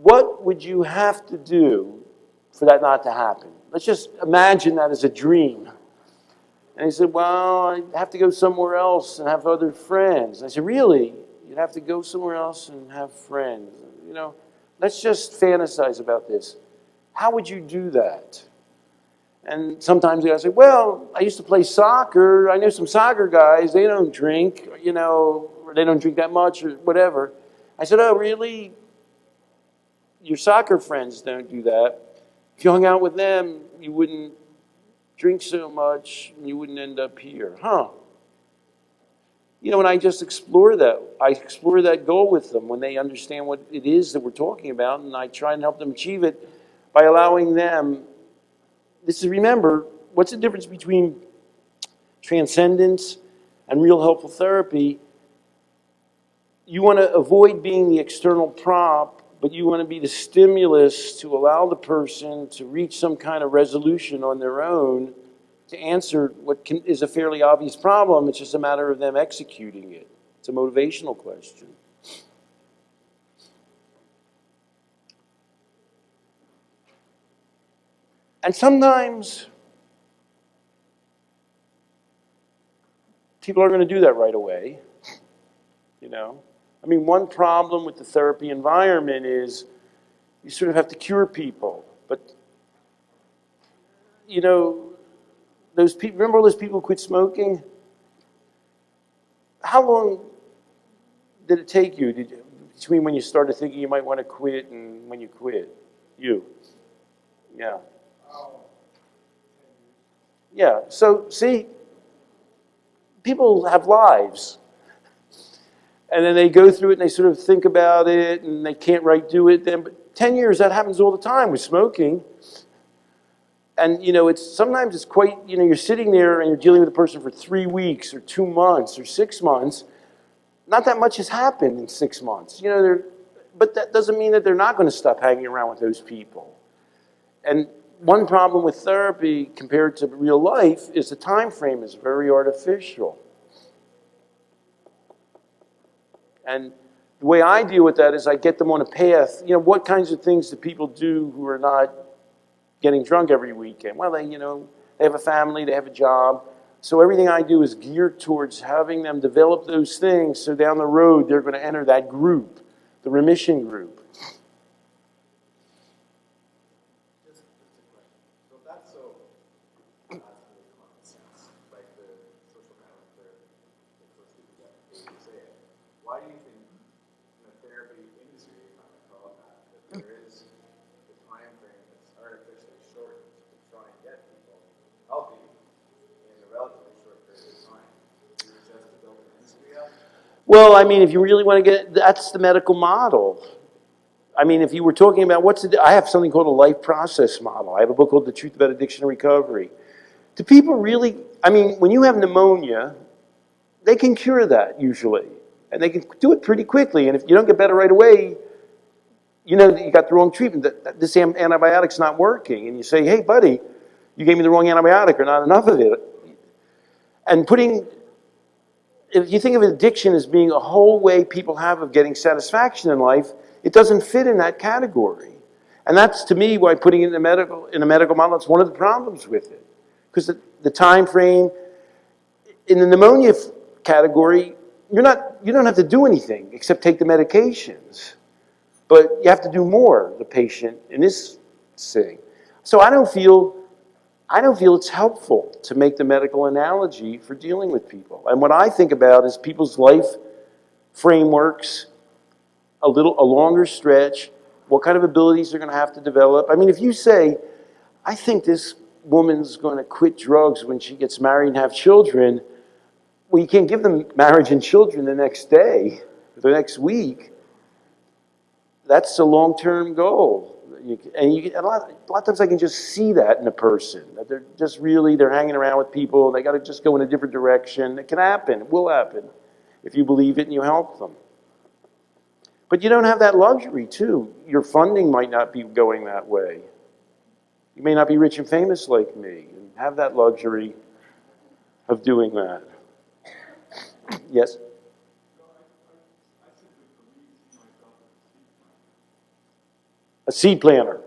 What would you have to do for that not to happen? Let's just imagine that as a dream. And he said, well, I'd have to go somewhere else and have other friends. And I said, really? You'd have to go somewhere else and have friends? You know, let's just fantasize about this. How would you do that? And sometimes the guys say, well, I used to play soccer. I know some soccer guys. They don't drink, you know, or they don't drink that much or whatever. I said, oh, really? Your soccer friends don't do that. If you hung out with them, you wouldn't drink so much and you wouldn't end up here. Huh. You know, and I just explore that. I explore that goal with them when they understand what it is that we're talking about, and I try and help them achieve it by allowing them. This is, remember, what's the difference between transcendence and real helpful therapy? You want to avoid being the external prop, but you want to be the stimulus to allow the person to reach some kind of resolution on their own to answer what is a fairly obvious problem. It's just a matter of them executing it. It's a motivational question. And sometimes people aren't going to do that right away, you know. I mean, one problem with the therapy environment is you sort of have to cure people. But, you know, those people, remember all those people who quit smoking? How long did it take you between when you started thinking you might want to quit and when you quit? You. Yeah. Yeah, so see, people have lives. And then they go through it and they sort of think about it and they can't right do it then. But 10 years, that happens all the time with smoking. And, you know, sometimes it's quite, you know, you're sitting there and you're dealing with a person for 3 weeks or 2 months or 6 months. Not that much has happened in 6 months. You know, but that doesn't mean that they're not going to stop hanging around with those people. And one problem with therapy compared to real life is the time frame is very artificial. And the way I deal with that is I get them on a path. You know, what kinds of things do people do who are not getting drunk every weekend? Well, they have a family, they have a job. So everything I do is geared towards having them develop those things so down the road they're going to enter that group, the remission group. Just a question. So that's so really common sense, like the social balance therapy, the first people that they say it. Why do you think in the therapy industry, if I might call it that there is the time frame that's artificially short to try and get people healthy in a relatively short period of time? Is it just to build an industry up? Well, I mean, if you really want to that's the medical model. I mean, if you were talking about I have something called a life process model. I have a book called The Truth About Addiction and Recovery. Do people really, I mean, when you have pneumonia, they can cure that usually. And they can do it pretty quickly. And if you don't get better right away, you know that you got the wrong treatment, that this antibiotic's not working. And you say, hey, buddy, you gave me the wrong antibiotic or not enough of it. And if you think of addiction as being a whole way people have of getting satisfaction in life, it doesn't fit in that category. And that's, to me, why putting it in a medical model, it's one of the problems with it. Because the time frame, in the pneumonia category, you don't have to do anything except take the medications. But you have to do more, the patient, in this thing. So I don't feel it's helpful to make the medical analogy for dealing with people. And what I think about is people's life frameworks, a longer stretch, what kind of abilities they're going to have to develop. I mean, if you say, I think this woman's going to quit drugs when she gets married and have children, Well, you can't give them marriage and children the next day, the next week. That's a long-term goal. A lot of times I can just see that in a person, that they're just really, they're hanging around with people, they got to just go in a different direction. It can happen, it will happen, if you believe it and you help them. But you don't have that luxury, too. Your funding might not be going that way. You may not be rich and famous like me and have that luxury of doing that. Yes? A seed planter.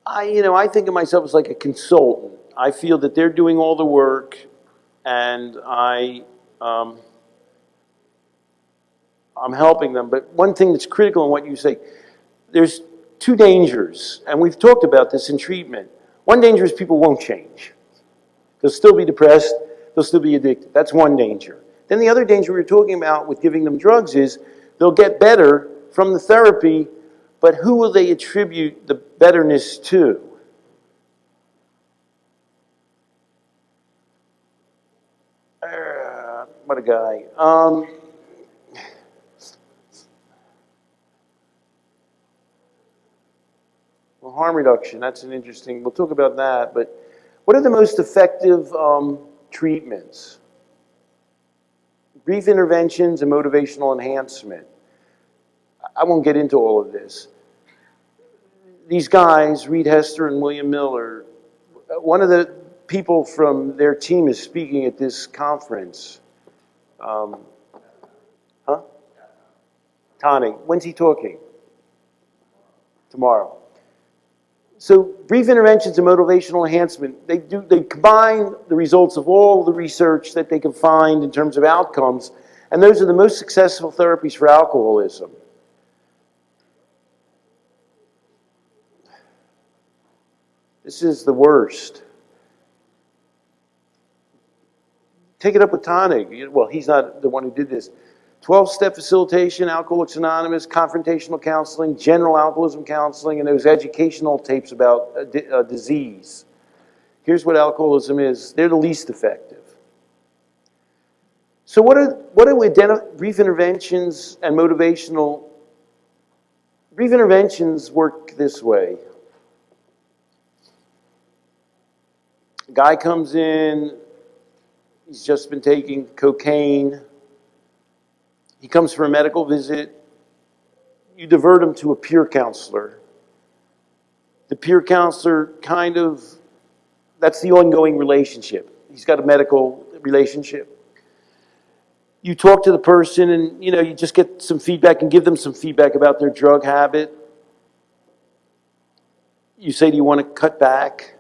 I think of myself as like a consultant. I feel that they're doing all the work, and I'm helping them. But one thing that's critical in what you say, there's two dangers, and we've talked about this in treatment. One danger is people won't change. They'll still be depressed, they'll still be addicted. That's one danger. Then the other danger we were talking about with giving them drugs is they'll get better from the therapy, but who will they attribute the betterness to? What a guy. Well, harm reduction, that's an interesting, we'll talk about that, but what are the most effective treatments? Brief interventions and motivational enhancement. I won't get into all of this. These guys, Reed Hester and William Miller, one of the people from their team is speaking at this conference. Tani, when's he talking? Tomorrow. So brief interventions and motivational enhancement, they combine the results of all the research that they can find in terms of outcomes, and those are the most successful therapies for alcoholism. This is the worst. Take it up with Tani. Well, he's not the one who did this. 12-step facilitation, Alcoholics Anonymous, confrontational counseling, general alcoholism counseling, and those educational tapes about disease. Here's what alcoholism is. They're the least effective. So what are brief interventions and motivational? Brief interventions work this way. A guy comes in, he's just been taking cocaine. He comes for a medical visit. You divert him to a peer counselor. The peer counselor that's the ongoing relationship. He's got a medical relationship. You talk to the person and, you just get some feedback and give them some feedback about their drug habit. You say, do you want to cut back?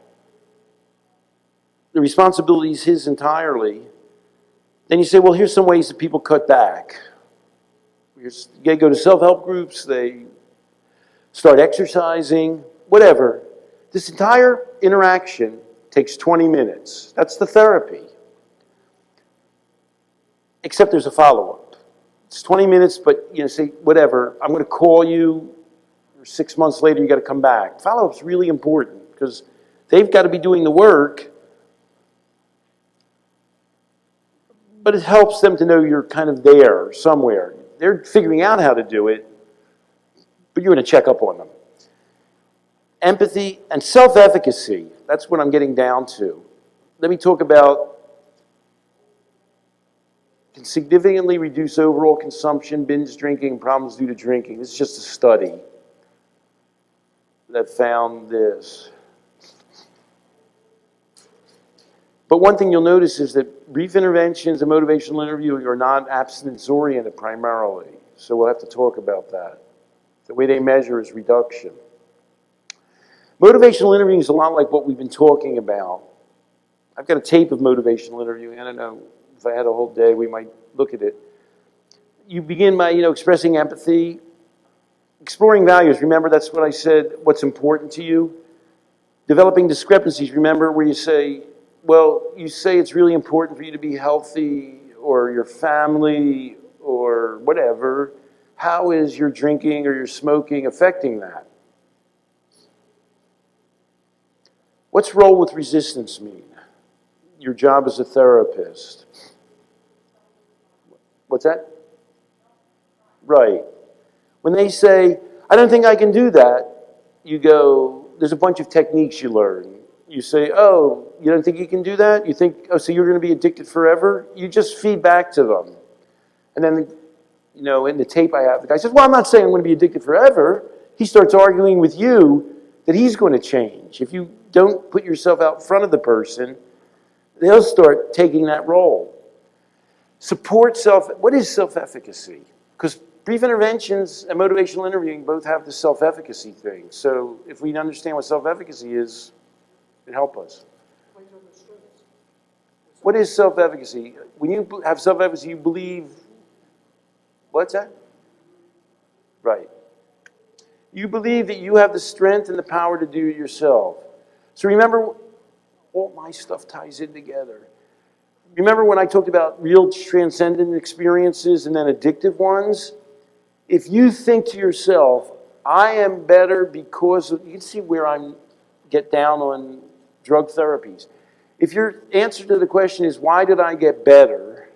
The responsibility is his entirely. Then you say, well, here's some ways that people cut back. They go to self-help groups, they start exercising, whatever. This entire interaction takes 20 minutes. That's the therapy. Except there's a follow-up. It's 20 minutes, but say, whatever, I'm going to call you, or 6 months later you got to come back. Follow-up's really important because they've got to be doing the work, but it helps them to know you're kind of there somewhere. They're figuring out how to do it, but you're going to check up on them. Empathy and self-efficacy, that's what I'm getting down to. Let me talk about can significantly reduce overall consumption, binge drinking, problems due to drinking. This is just a study that found this. But one thing you'll notice is that brief interventions and motivational interviewing are not abstinence-oriented primarily. So we'll have to talk about that. The way they measure is reduction. Motivational interviewing is a lot like what we've been talking about. I've got a tape of motivational interviewing. I don't know, if I had a whole day, we might look at it. You begin by, expressing empathy, exploring values. Remember, that's what I said, what's important to you. Developing discrepancies, remember, where you say, well, you say it's really important for you to be healthy, or your family, or whatever. How is your drinking or your smoking affecting that? What's role with resistance mean? Your job as a therapist. What's that? Right. When they say, I don't think I can do that, you go, there's a bunch of techniques you learn. You say, oh, you don't think you can do that? You think, oh, so you're going to be addicted forever? You just feed back to them. And then, you know, in the tape I have, the guy says, well, I'm not saying I'm going to be addicted forever. He starts arguing with you that he's going to change. If you don't put yourself out in front of the person, they'll start taking that role. What is self-efficacy? Because brief interventions and motivational interviewing both have the self-efficacy thing. So if we understand what self-efficacy is, it helps us. What is self-efficacy? When you have self-efficacy, you believe, what's that? Right. You believe that you have the strength and the power to do it yourself. So remember, all my stuff ties in together. Remember when I talked about real transcendent experiences and then addictive ones? If you think to yourself, I am better because of, you can see where I get down on drug therapies. If your answer to the question is, why did I get better?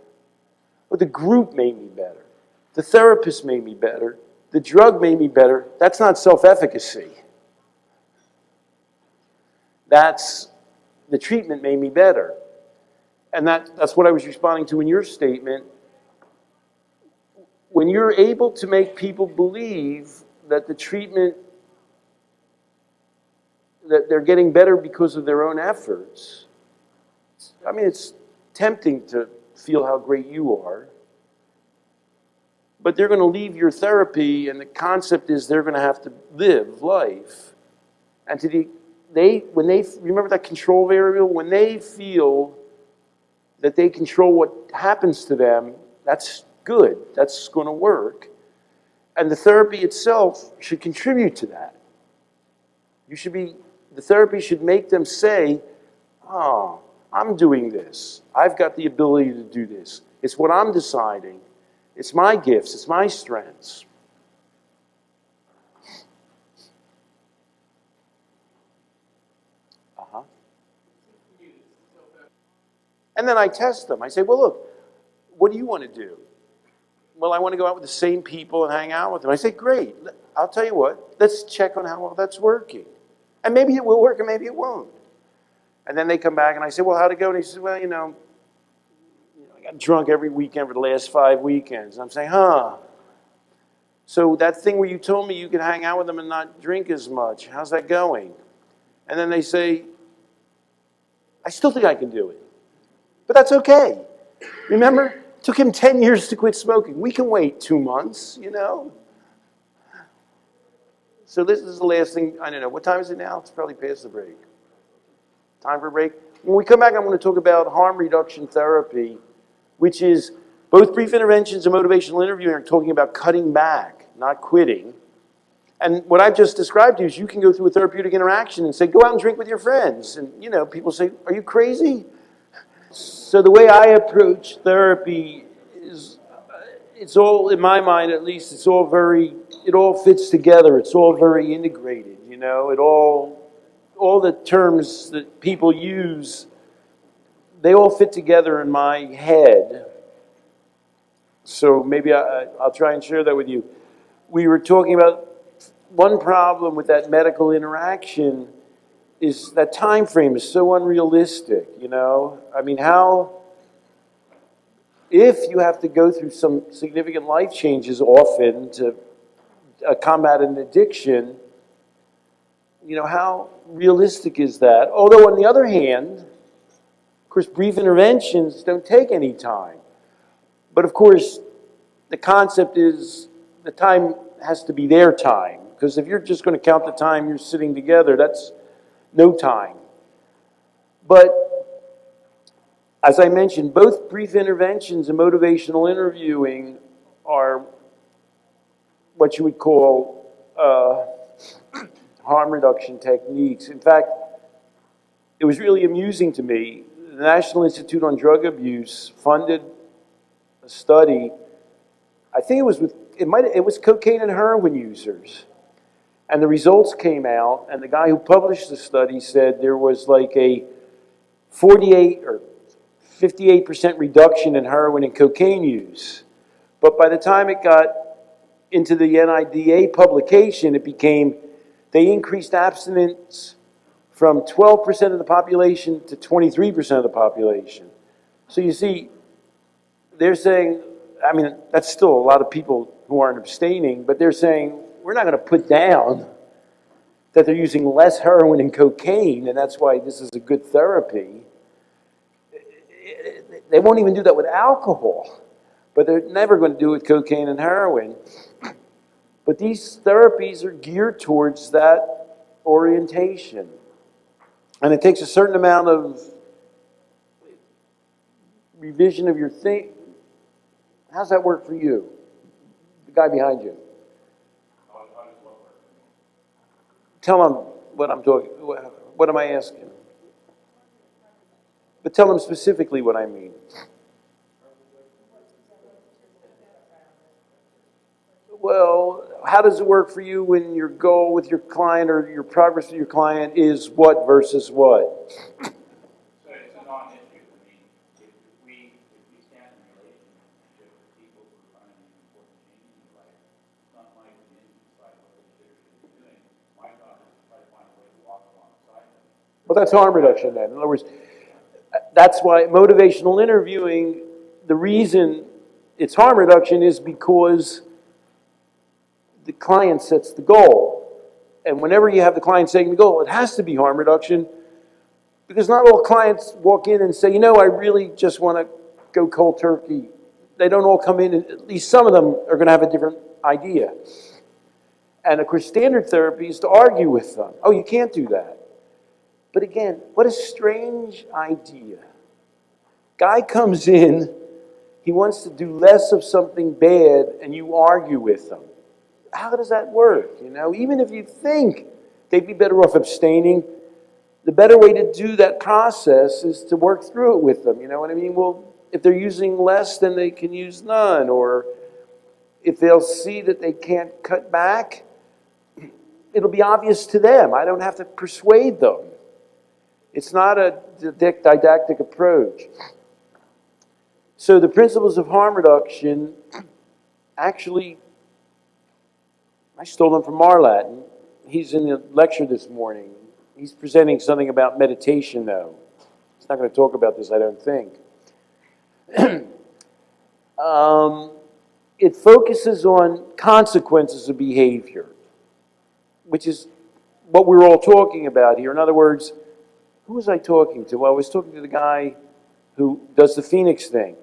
Well, the group made me better. The therapist made me better. The drug made me better. That's not self-efficacy. That's the treatment made me better. And that's what I was responding to in your statement. When you're able to make people believe that the treatment, that they're getting better because of their own efforts, I mean, it's tempting to feel how great you are, but they're going to leave your therapy, and the concept is they're going to have to live life. And when they remember that control variable, when they feel that they control what happens to them, that's good. That's going to work. And the therapy itself should contribute to that. The therapy should make them say, oh, I'm doing this. I've got the ability to do this. It's what I'm deciding. It's my gifts. It's my strengths. Uh-huh. And then I test them. I say, well, look, what do you want to do? Well, I want to go out with the same people and hang out with them. I say, great. I'll tell you what. Let's check on how well that's working. And maybe it will work and maybe it won't. And then they come back and I say, well, how'd it go? And he says, well, I got drunk every weekend for the last 5 weekends. And I'm saying, huh. So that thing where you told me you could hang out with them and not drink as much, how's that going? And then they say, I still think I can do it. But that's okay. Remember, it took him 10 years to quit smoking. We can wait 2 months, So this is the last thing, I don't know. What time is it now? It's probably past the break. Time for a break? When we come back, I'm going to talk about harm reduction therapy, which is both brief interventions and motivational interviewing are talking about cutting back, not quitting. And what I've just described to you is you can go through a therapeutic interaction and say, go out and drink with your friends. And, people say, are you crazy? So the way I approach therapy is, it's all, in my mind at least, it all fits together. It's all very integrated, all the terms that people use, they all fit together in my head. So maybe I'll try and share that with you. We were talking about one problem with that medical interaction is that time frame is so unrealistic, I mean, if you have to go through some significant life changes often to combat an addiction, how realistic is that? Although on the other hand, of course, brief interventions don't take any time. But of course, the concept is the time has to be their time. Because if you're just going to count the time you're sitting together, that's no time. But as I mentioned, both brief interventions and motivational interviewing are what you would call harm reduction techniques. In fact, it was really amusing to me. The National Institute on Drug Abuse funded a study. I think it was cocaine and heroin users. And the results came out, and the guy who published the study said there was like a 48 or 58% reduction in heroin and cocaine use. But by the time it got into the NIDA publication, they increased abstinence from 12% of the population to 23% of the population. So you see, they're saying, I mean, that's still a lot of people who aren't abstaining, but they're saying, we're not going to put down that they're using less heroin and cocaine, and that's why this is a good therapy. They won't even do that with alcohol, but they're never going to do it with cocaine and heroin. But these therapies are geared towards that orientation. And it takes a certain amount of revision of your thing. How's that work for you? The guy behind you. Tell him what I'm talking. What am I asking? But tell him specifically what I mean. Well, how does it work for you when your goal with your client or your progress with your client is what versus what? So it's a non-issue. I mean, if we stand in a relationship with people who are finding important changes in life, it's not my opinion to decide what they should or shouldn't be doing. My job is to try to find a way to walk alongside them. Well, that's harm reduction then. In other words, that's why motivational interviewing, the reason it's harm reduction is because the client sets the goal. And whenever you have the client setting the goal, it has to be harm reduction, because not all clients walk in and say, you know, I really just want to go cold turkey. They don't all come in, and at least some of them are going to have a different idea. And of course, standard therapy is to argue with them. Oh, you can't do that. But again, what a strange idea. Guy comes in, he wants to do less of something bad, and you argue with them. How does that work? You know, even if you think they'd be better off abstaining, the better way to do that process is to work through it with them. You know what I mean? Well, if they're using less, then they can use none. Or if they'll see that they can't cut back, it'll be obvious to them. I don't have to persuade them. It's not a didactic approach. So the principles of harm reduction, actually, I stole them from Marlatt. He's in the lecture this morning. He's presenting something about meditation, though. He's not going to talk about this, I don't think. It focuses on consequences of behavior, which is what we're all talking about here. In other words, who was I talking to? Well, I was talking to the guy who does the Phoenix thing.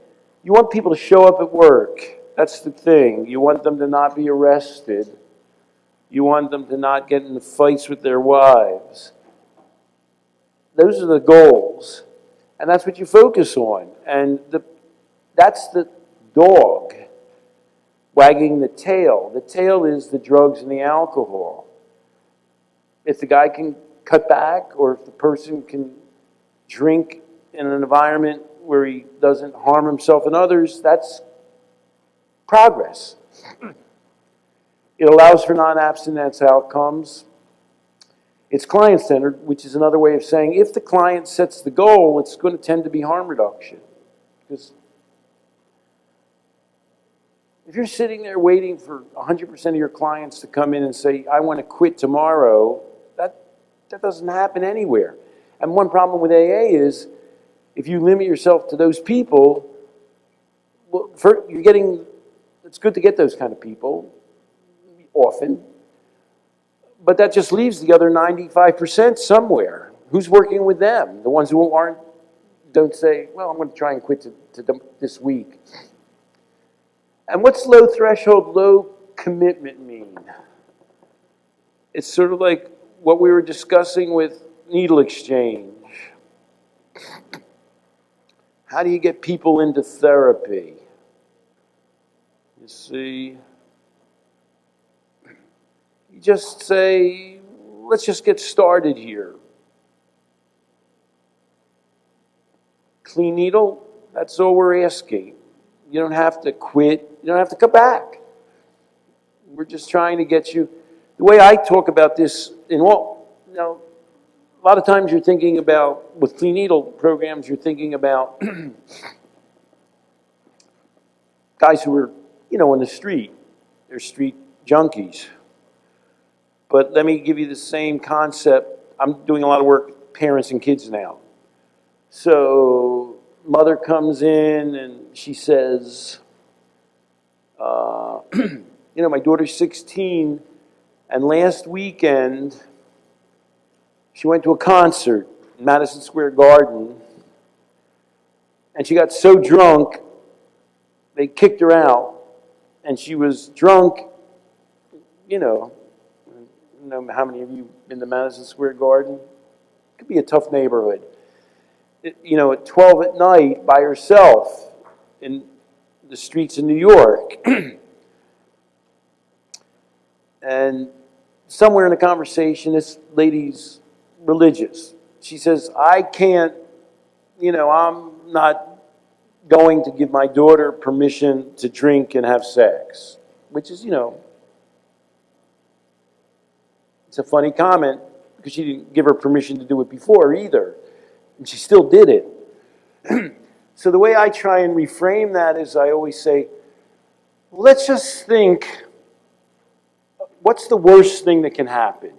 You want people to show up at work. That's the thing. You want them to not be arrested. You want them to not get into fights with their wives. Those are the goals. And that's what you focus on. And that's the dog wagging the tail. The tail is the drugs and the alcohol. If the guy can cut back, or if the person can drink in an environment where he doesn't harm himself and others, that's progress. It allows for non-abstinence outcomes. It's client-centered, which is another way of saying if the client sets the goal, it's going to tend to be harm reduction. Because if you're sitting there waiting for 100% of your clients to come in and say, I want to quit tomorrow, that doesn't happen anywhere. And one problem with AA is if you limit yourself to those people, well, it's good to get those kind of people often, but that just leaves the other 95% somewhere. Who's working with them? The ones who don't say, well, I'm going to try and quit this week. And what's low threshold, low commitment mean? It's sort of like what we were discussing with needle exchange. How do you get people into therapy? You see, you just say, let's just get started here. Clean needle, that's all we're asking. You don't have to quit. You don't have to come back. We're just trying to get you. The way I talk about this in all, a lot of times you're thinking about, with clean needle programs, you're thinking about guys who are, on the street. They're street junkies. But let me give you the same concept. I'm doing a lot of work with parents and kids now. So mother comes in and she says, my daughter's 16, and last weekend she went to a concert in Madison Square Garden, and she got so drunk, they kicked her out, and she was drunk, I don't know how many of you been to Madison Square Garden? It could be a tough neighborhood. At 12 at night by herself in the streets of New York. And somewhere in the conversation, this lady's religious. She says, I can't, I'm not going to give my daughter permission to drink and have sex. Which is, it's a funny comment because she didn't give her permission to do it before either. And she still did it. So the way I try and reframe that is I always say, well, let's just think, what's the worst thing that can happen?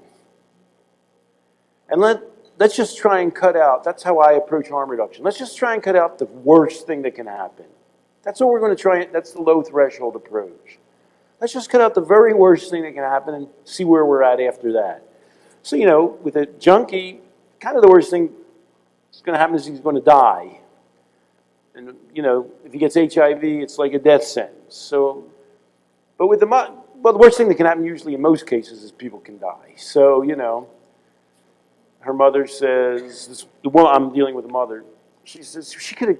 And let's just try and cut out, that's how I approach harm reduction. Let's just try and cut out the worst thing that can happen. That's what we're going to try, that's the low threshold approach. Let's just cut out the very worst thing that can happen and see where we're at after that. So, with a junkie, kind of the worst thing that's going to happen is he's going to die. And, if he gets HIV, it's like a death sentence. So, but with the worst thing that can happen usually in most cases is people can die. So, her mother says, I'm dealing with a mother, she says she could have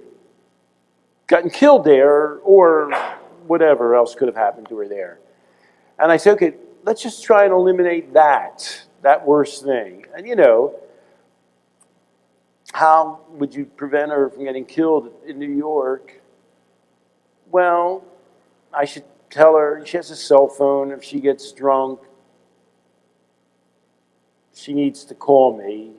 gotten killed there or whatever else could have happened to her there. And I said, okay, let's just try and eliminate that worst thing. And how would you prevent her from getting killed in New York? Well, I should tell her she has a cell phone. If she gets drunk, she needs to call me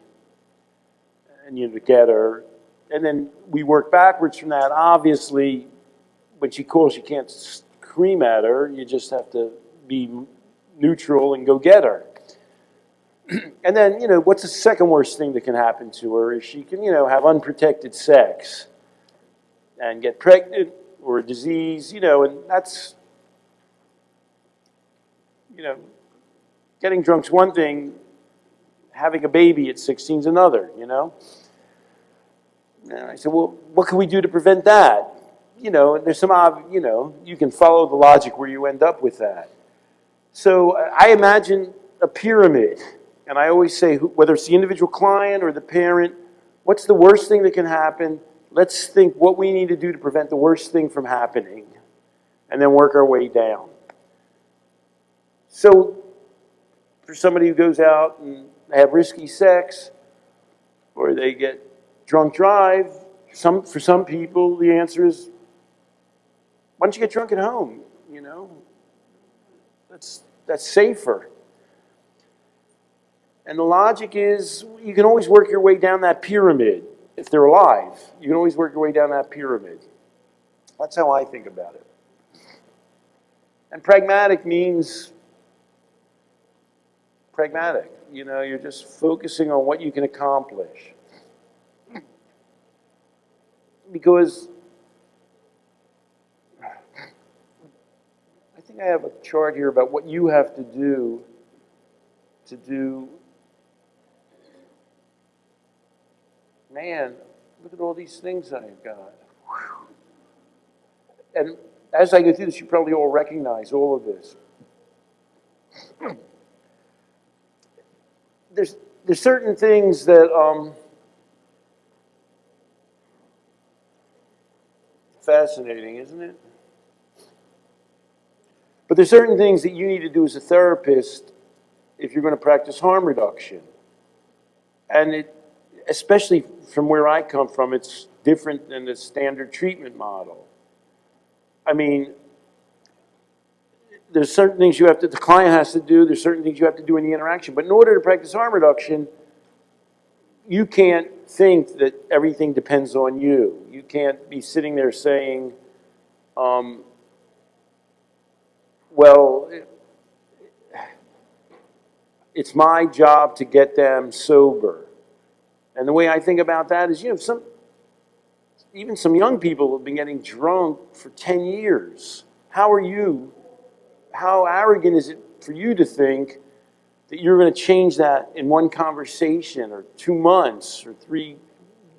and to get her. And then we work backwards from that. Obviously, when she calls, you can't scream at her. You just have to be neutral and go get her. And then, what's the second worst thing that can happen to her is she can, have unprotected sex and get pregnant or a disease, and that's, getting drunk's one thing, having a baby at 16 is another, And I said, well, what can we do to prevent that? There's some, you can follow the logic where you end up with that. So I imagine a pyramid. And I always say, whether it's the individual client or the parent, what's the worst thing that can happen? Let's think what we need to do to prevent the worst thing from happening. And then work our way down. So for somebody who goes out and they have risky sex, or they get drunk drive, for some people the answer is, why don't you get drunk at home? That's safer. And the logic is, you can always work your way down that pyramid. If they're alive, you can always work your way down that pyramid. That's how I think about it. And pragmatic means pragmatic. You're just focusing on what you can accomplish. Because I think I have a chart here about what you have to do man, look at all these things I've got. And as I go through this, you probably all recognize all of this. There's certain things that fascinating, isn't it? But there's certain things that you need to do as a therapist if you're going to practice harm reduction. And especially from where I come from, it's different than the standard treatment model. I mean, there's certain things the client has to do, there's certain things you have to do in the interaction. But in order to practice harm reduction, you can't think that everything depends on you. You can't be sitting there saying, well, it's my job to get them sober. And the way I think about that is, even some young people have been getting drunk for 10 years. How arrogant is it for you to think that you're going to change that in one conversation or 2 months or 3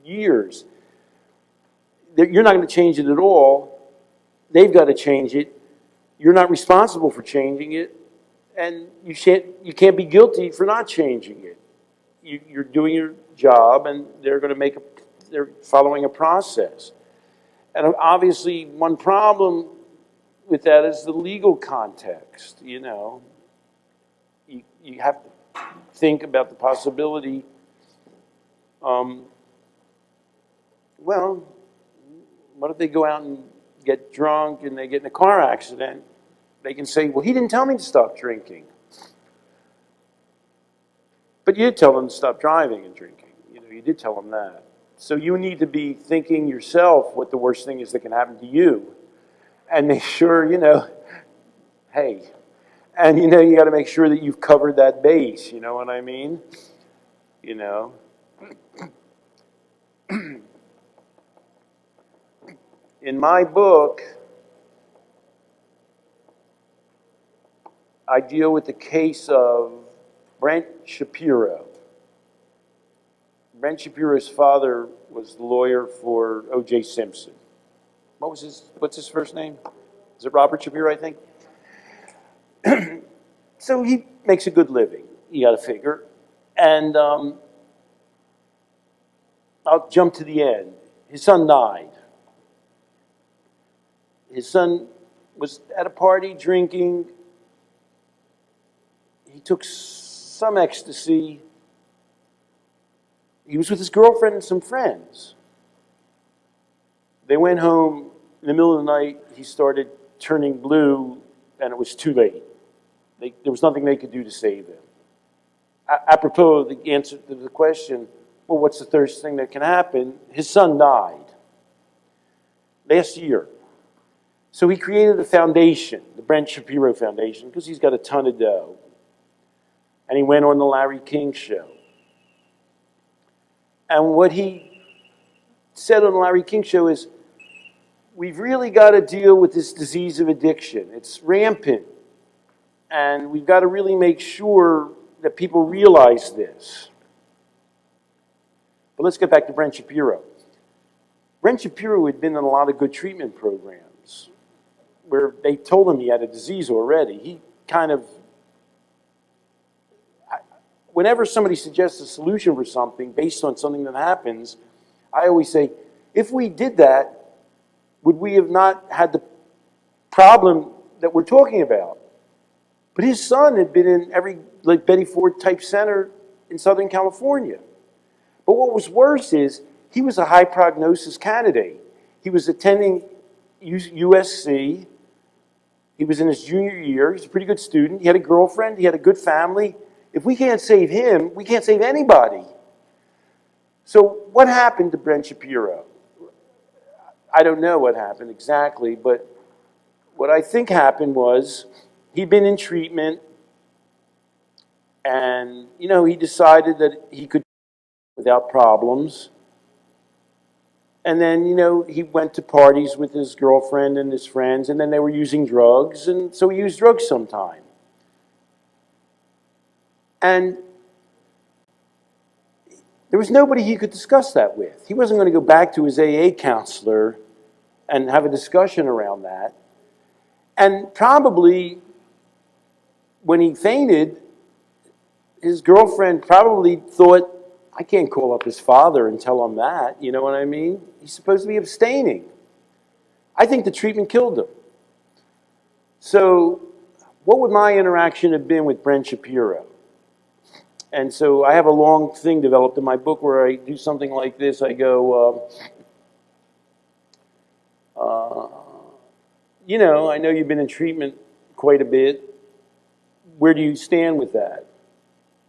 years? You're not going to change it at all. They've got to change it. You're not responsible for changing it. And you can't be guilty for not changing it. You're doing your job, and they're following a process. And obviously, one problem with that is the legal context. You have to think about the possibility. Well, what if they go out and get drunk and they get in a car accident? They can say, well, he didn't tell me to stop drinking. But you did tell them to stop driving and drinking. You did tell them that. So you need to be thinking yourself what the worst thing is that can happen to you. And make sure, hey. And, you got to make sure that you've covered that base. You know what I mean? In my book, I deal with the case of Brent Shapiro. Brent Shapiro's father was the lawyer for O.J. Simpson. What's his first name? Is it Robert Shapiro, I think? So he makes a good living, you got to figure. And I'll jump to the end. His son died. His son was at a party drinking. He took some ecstasy. He was with his girlfriend and some friends. They went home. In the middle of the night, he started turning blue, and it was too late. There was nothing they could do to save him. Apropos the answer to the question, well, what's the worst thing that can happen? His son died last year. So he created a foundation, the Brent Shapiro Foundation, because he's got a ton of dough. And he went on the Larry King show. And what he said on the Larry King show is, we've really got to deal with this disease of addiction. It's rampant. And we've got to really make sure that people realize this. But let's get back to Brent Shapiro. Brent Shapiro had been in a lot of good treatment programs where they told him he had a disease already. He whenever somebody suggests a solution for something based on something that happens, I always say, if we did that, would we have not had the problem that we're talking about? But his son had been in every Betty Ford type center in Southern California. But what was worse is he was a high prognosis candidate. He was attending USC. He was in his junior year. He's a pretty good student. He had a girlfriend. He had a good family. If we can't save him, we can't save anybody. So what happened to Brent Shapiro? I don't know what happened exactly, but what I think happened was he'd been in treatment, and, he decided that he could without problems. And then, he went to parties with his girlfriend and his friends, and then they were using drugs, and so he used drugs sometime. And there was nobody he could discuss that with. He wasn't going to go back to his AA counselor and have a discussion around that. And probably when he fainted, his girlfriend probably thought, I can't call up his father and tell him that. You know what I mean? He's supposed to be abstaining. I think the treatment killed him. So what would my interaction have been with Brent Shapiro? And so I have a long thing developed in my book where I do something like this. I go, you know, I know you've been in treatment quite a bit. Where do you stand with that?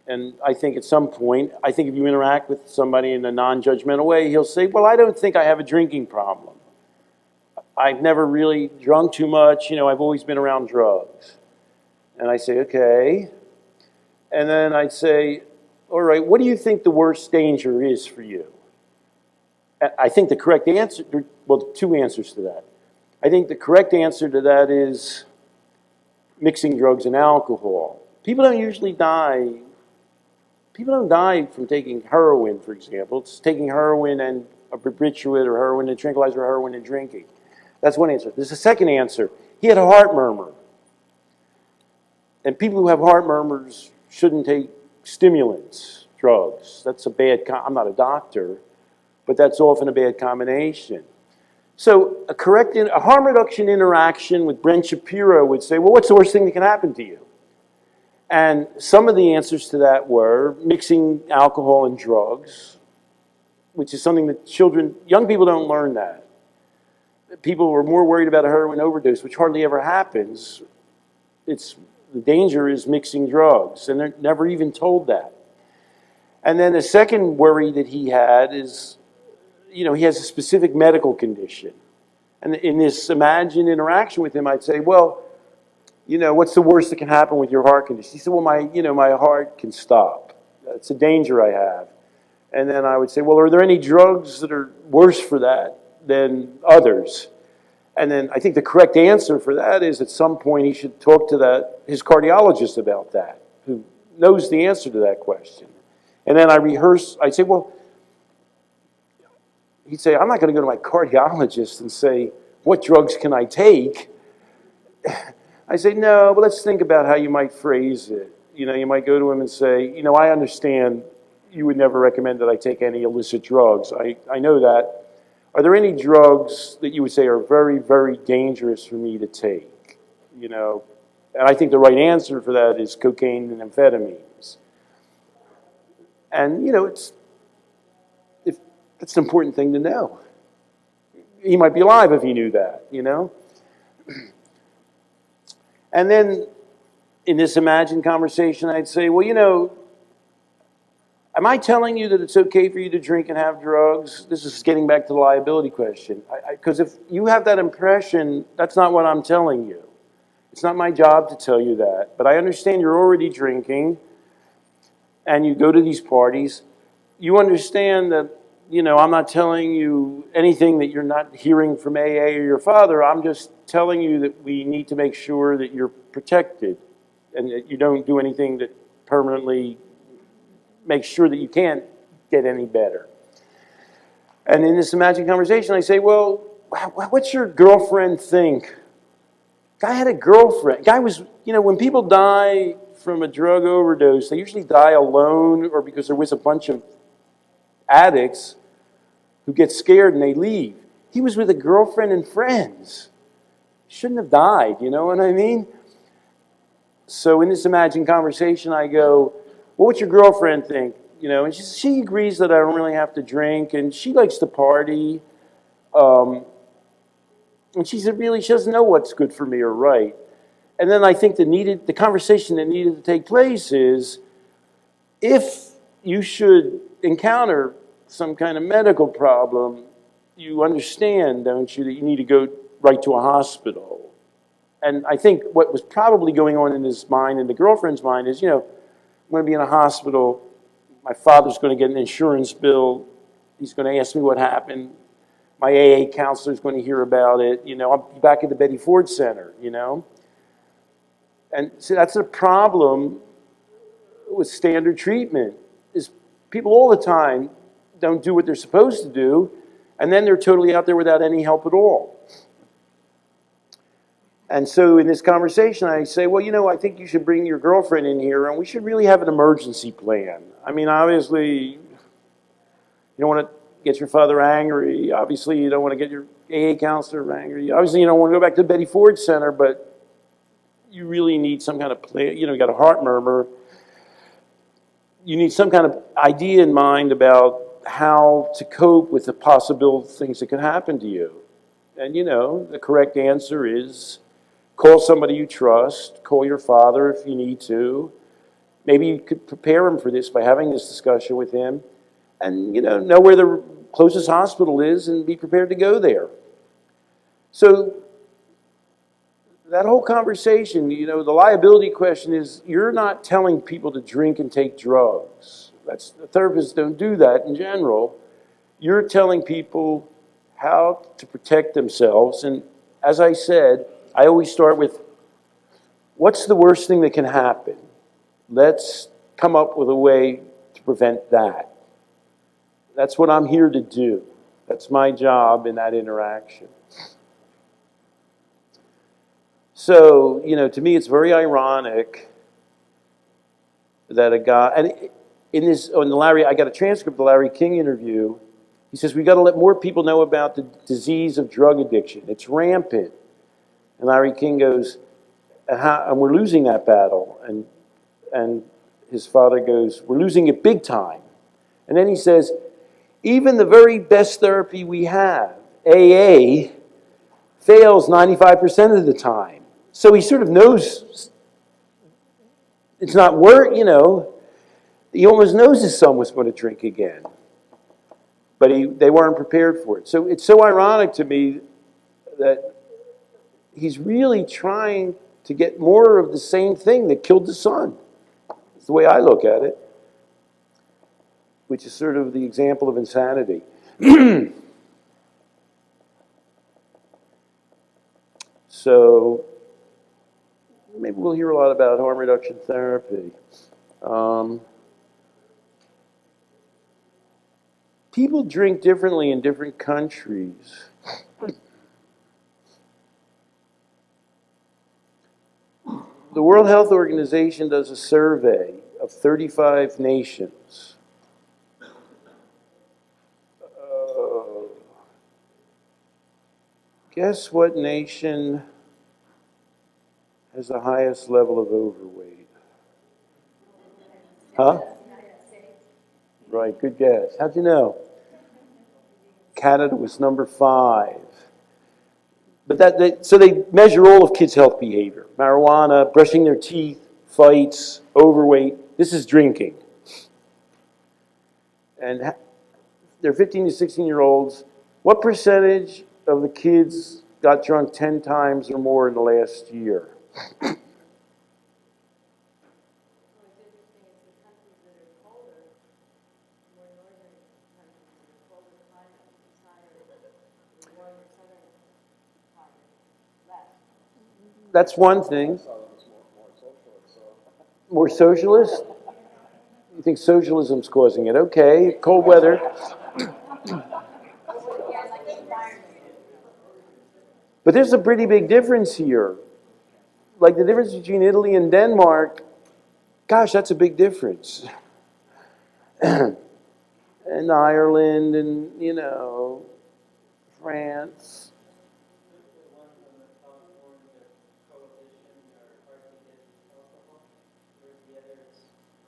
And I think at some point, I think if you interact with somebody in a non-judgmental way, he'll say, well, I don't think I have a drinking problem. I've never really drunk too much. You know, I've always been around drugs. And I say, okay. And then I'd say, all right, what do you think the worst danger is for you? I think the correct answer, well, two answers to that. I think the correct answer to that is mixing drugs and alcohol. People don't usually die. People don't die from taking heroin, for example. It's taking heroin and a barbiturate or heroin and tranquilizer or heroin and drinking. That's one answer. There's a second answer. He had a heart murmur. And people who have heart murmurs shouldn't take stimulants, drugs. That's a bad, I'm not a doctor, but that's often a bad combination. So a harm reduction interaction with Brent Shapiro would say, well, what's the worst thing that can happen to you? And some of the answers to that were mixing alcohol and drugs, which is something that young people don't learn that. People were more worried about a heroin overdose, which hardly ever happens. The danger is mixing drugs, and they're never even told that. And then the second worry that he had is, you know, he has a specific medical condition. And in this imagined interaction with him, I'd say, well, you know, what's the worst that can happen with your heart condition? He said, well, my heart can stop. That's a danger I have. And then I would say, well, are there any drugs that are worse for that than others? And then I think the correct answer for that is at some point he should talk to his cardiologist about that, who knows the answer to that question. And then I'd say, well, he'd say, I'm not going to go to my cardiologist and say, what drugs can I take? I say, no, but let's think about how you might phrase it. You know, you might go to him and say, you know, I understand you would never recommend that I take any illicit drugs. I know that. Are there any drugs that you would say are very, very dangerous for me to take? You know, and I think the right answer for that is cocaine and amphetamines. And, you know, that's an important thing to know. He might be alive if he knew that, you know? And then in this imagined conversation, I'd say, well, you know, am I telling you that it's okay for you to drink and have drugs? This is getting back to the liability question. Because if you have that impression, that's not what I'm telling you. It's not my job to tell you that. But I understand you're already drinking and you go to these parties. You understand that, you know, I'm not telling you anything that you're not hearing from AA or your father. I'm just telling you that we need to make sure that you're protected and that you don't do anything that permanently makes sure that you can't get any better. And in this imagined conversation, I say, well, what's your girlfriend think? Guy had a girlfriend. Guy was, you know, when people die from a drug overdose, they usually die alone or because there was a bunch of addicts who get scared and they leave. He was with a girlfriend and friends. Shouldn't have died, you know what I mean? So in this imagined conversation, I go, well, what's your girlfriend think? You know, and she agrees that I don't really have to drink, and she likes to party. And she said, really, she doesn't know what's good for me or right. And then I think the conversation that needed to take place is, if you should encounter some kind of medical problem, you understand, don't you, that you need to go right to a hospital. And I think what was probably going on in his mind and the girlfriend's mind is, you know, I'm going to be in a hospital. My father's going to get an insurance bill. He's going to ask me what happened. My AA counselor's going to hear about it. You know, I'll be back at the Betty Ford Center, you know. And so that's a problem with standard treatment, is people all the time don't do what they're supposed to do, and then they're totally out there without any help at all. And so in this conversation, I say, well, you know, I think you should bring your girlfriend in here, and we should really have an emergency plan. I mean, obviously, you don't want to get your father angry. Obviously, you don't want to get your AA counselor angry. Obviously, you don't want to go back to the Betty Ford Center, but you really need some kind of plan. You know, you got a heart murmur. you need some kind of idea in mind about how to cope with the possible things that could happen to you. And you know, the correct answer is call somebody you trust, call your father if you need to. Maybe you could prepare him for this by having this discussion with him and, you know where the closest hospital is and be prepared to go there. So that whole conversation, you know, the liability question is you're not telling people to drink and take drugs. The therapists don't do that in general. You're telling people how to protect themselves. And as I said, I always start with, what's the worst thing that can happen? Let's come up with a way to prevent that. That's what I'm here to do. That's my job in that interaction. So, you know, to me it's very ironic that a guy, and I got a transcript of the Larry King interview. He says, we got to let more people know about the disease of drug addiction. It's rampant. And Larry King goes, and we're losing that battle. And his father goes, we're losing it big time. And then he says, even the very best therapy we have, AA, fails 95% of the time. So he sort of knows it's not worth, you know, he almost knows his son was going to drink again. But they weren't prepared for it. So it's so ironic to me that he's really trying to get more of the same thing that killed the son. That's the way I look at it, which is sort of the example of insanity. So maybe we'll hear a lot about harm reduction therapy. People drink differently in different countries. The World Health Organization does a survey of 35 nations. Guess what nation has the highest level of overweight? Huh? Right, good guess. How'd you know? Canada was number 5. But so they measure all of kids' health behavior. Marijuana, brushing their teeth, fights, overweight. This is drinking. And they're 15 to 16-year-olds. What percentage of the kids got drunk 10 times or more in the last year? That's one thing. More socialist? You think socialism's causing it? Okay, cold weather. But there's a pretty big difference here. Like the difference between Italy and Denmark, gosh, that's a big difference. And Ireland and, you know, France.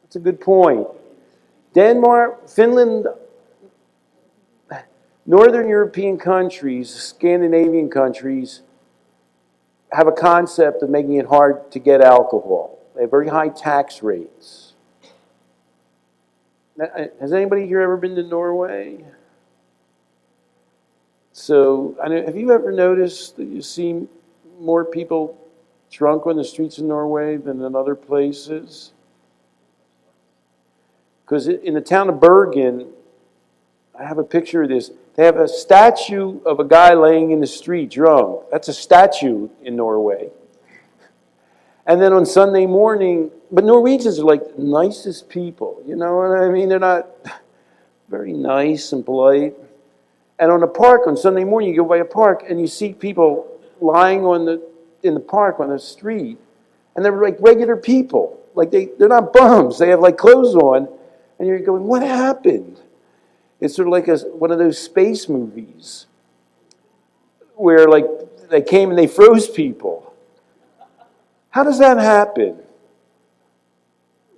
That's a good point. Denmark, Finland, Northern European countries, Scandinavian countries, have a concept of making it hard to get alcohol. They have very high tax rates. Has anybody here ever been to Norway? So, have you ever noticed that you see more people drunk on the streets of Norway than in other places? Because in the town of Bergen, I have a picture of this. They have a statue of a guy laying in the street drunk. That's a statue in Norway. And then on Sunday morning, but Norwegians are like the nicest people, you know what I mean? They're not very nice and polite. And on a park on Sunday morning, you go by a park and you see people lying in the park on the street, and they're like regular people. Like they're not bums. They have like clothes on, and you're going, what happened? It's sort of like one of those space movies where like they came and they froze people. How does that happen?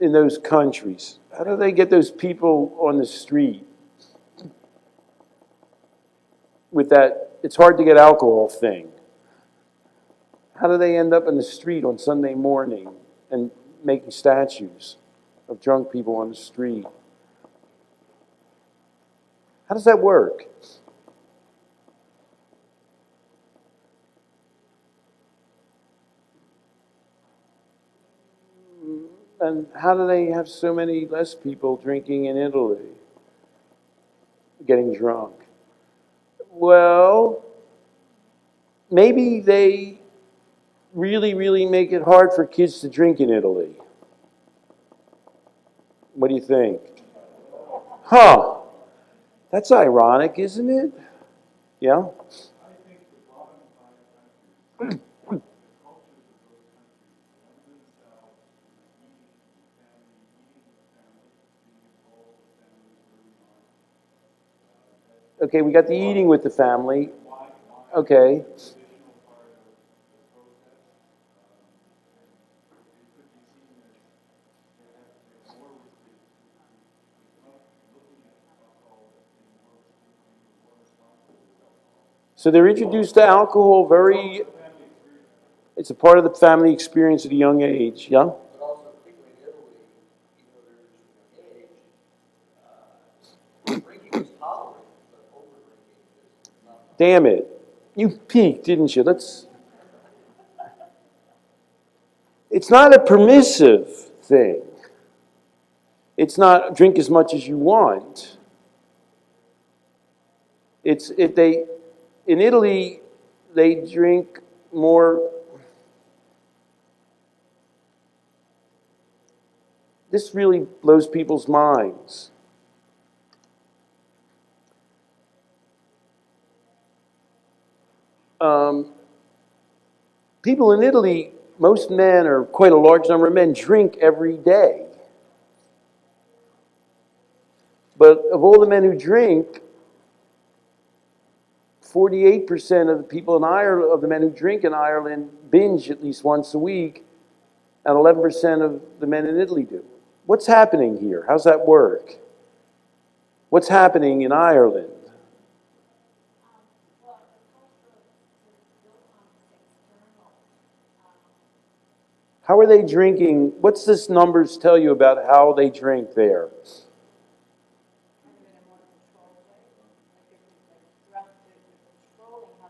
in those countries? How do they get those people on the street with that it's hard to get alcohol thing? How do they end up in the street on Sunday morning and making statues of drunk people on the street? How does that work? And how do they have so many less people drinking in Italy, getting drunk? Well, maybe they really, really make it hard for kids to drink in Italy. What do you think? Huh. That's ironic, isn't it? Yeah? Okay, we got the eating with the family. Okay. So they're introduced to alcohol very, it's a part of the family experience at a young age, yeah? But also, particularly in Italy, even though they're in age, drinking is tolerated, but over-drinking is not. Damn it. You peaked, didn't you? It's not a permissive thing. It's not drink as much as you want. In Italy, they drink more. This really blows people's minds. People in Italy, most men, or quite a large number of men, drink every day. But of all the men who drink, 48% of the people in Ireland, of the men who drink in Ireland, binge at least once a week, and 11% of the men in Italy do. What's happening here? How's that work? What's happening in Ireland? How are they drinking? What's this numbers tell you about how they drink there?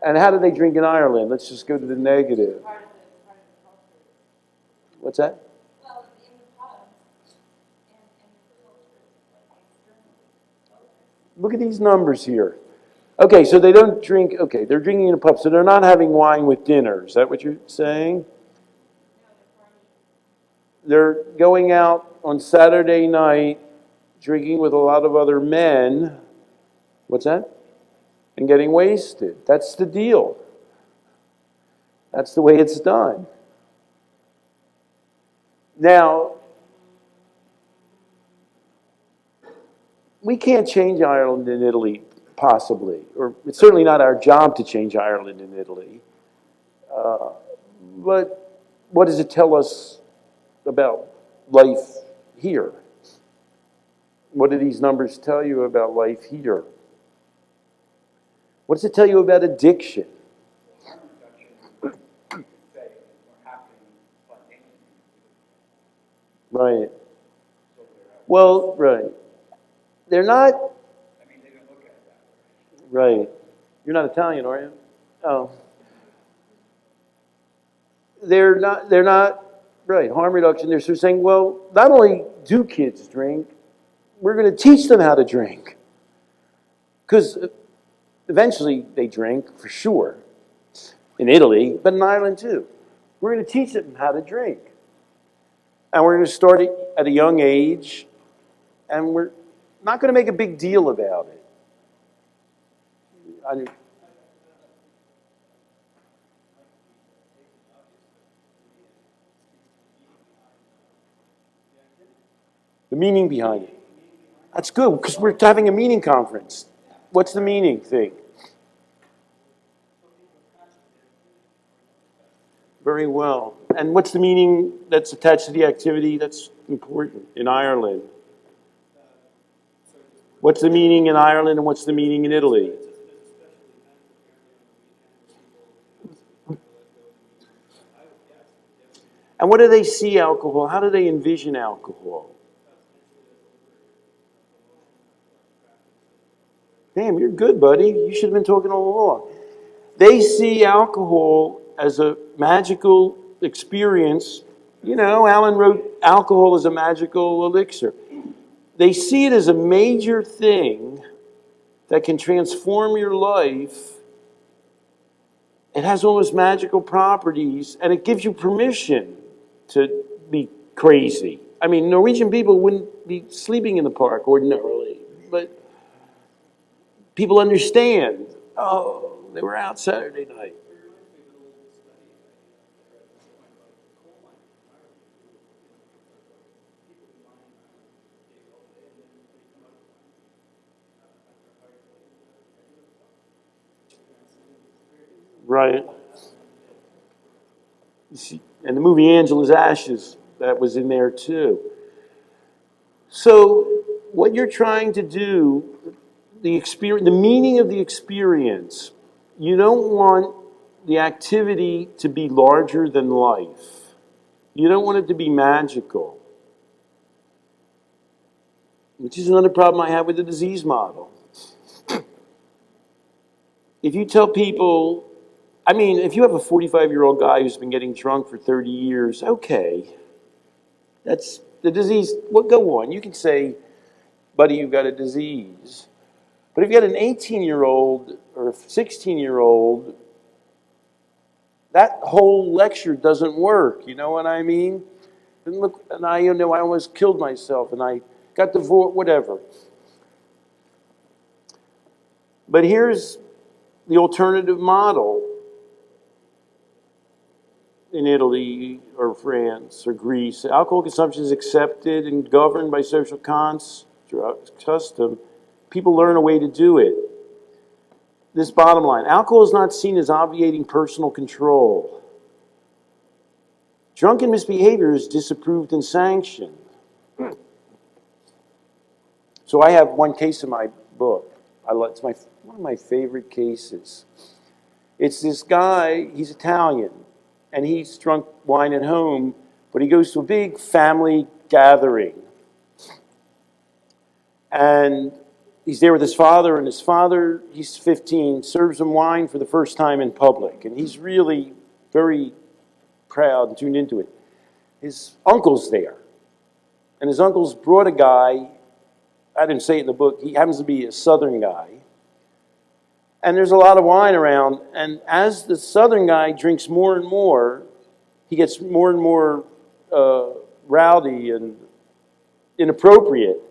And how do they drink in Ireland? Let's just go to the negative. What's that? Look at these numbers here. Okay, so they don't drink, okay, they're drinking in a pub, so they're not having wine with dinner. Is that what you're saying? They're going out on Saturday night, drinking with a lot of other men. What's that? And getting wasted. That's the deal. That's the way it's done. Now, we can't change Ireland and Italy, possibly. Or it's certainly not our job to change Ireland and Italy. But what does it tell us about life here? What do these numbers tell you about life here? What does it tell you about addiction? Right. Well, right. They're not. I mean, they don't look at it that way. Right. You're not Italian, are you? Oh. They're not, right, harm reduction. They're sort of saying, well, not only do kids drink, we're going to teach them how to drink. Because eventually they drink, for sure, in Italy, but in Ireland too. We're going to teach them how to drink. And we're going to start it at a young age, and we're not going to make a big deal about it. The meaning behind it. That's good, because we're having a meaning conference. What's the meaning thing? Very well. And what's the meaning that's attached to the activity? That's important in Ireland? What's the meaning in Ireland and what's the meaning in Italy? And what do they see alcohol? How do they envision alcohol? Damn, you're good, buddy. You should have been talking all along. They see alcohol as a magical experience. You know, Alan wrote, alcohol is a magical elixir. They see it as a major thing that can transform your life. It has almost magical properties, and it gives you permission to be crazy. I mean, Norwegian people wouldn't be sleeping in the park ordinarily, but people understand. Oh, they were out Saturday night. Right. And the movie Angela's Ashes, that was in there too. So what you're trying to do, the experience, the meaning of the experience, you don't want the activity to be larger than life. You don't want it to be magical, which is another problem I have with the disease model. If you tell people, I mean, if you have a 45-year-old guy who's been getting drunk for 30 years, okay, that's the disease. Well, go on. You can say, buddy, you've got a disease. But if you got an 18-year-old or a 16-year-old, that whole lecture doesn't work. You know what I mean? And look, and I know I almost killed myself, and I got divorced, whatever. But here's the alternative model in Italy or France or Greece. Alcohol consumption is accepted and governed by social custom. People learn a way to do it. This bottom line, alcohol is not seen as obviating personal control. Drunken misbehavior is disapproved and sanctioned. So I have one case in my book. It's one of my favorite cases. It's this guy, he's Italian, and he's drunk wine at home, but he goes to a big family gathering. And he's there with his father, and his father, he's 15, serves him wine for the first time in public. And he's really very proud and tuned into it. His uncle's there. And his uncle's brought a guy, I didn't say it in the book, he happens to be a Southern guy. And there's a lot of wine around, and as the Southern guy drinks more and more, he gets more and more rowdy and inappropriate.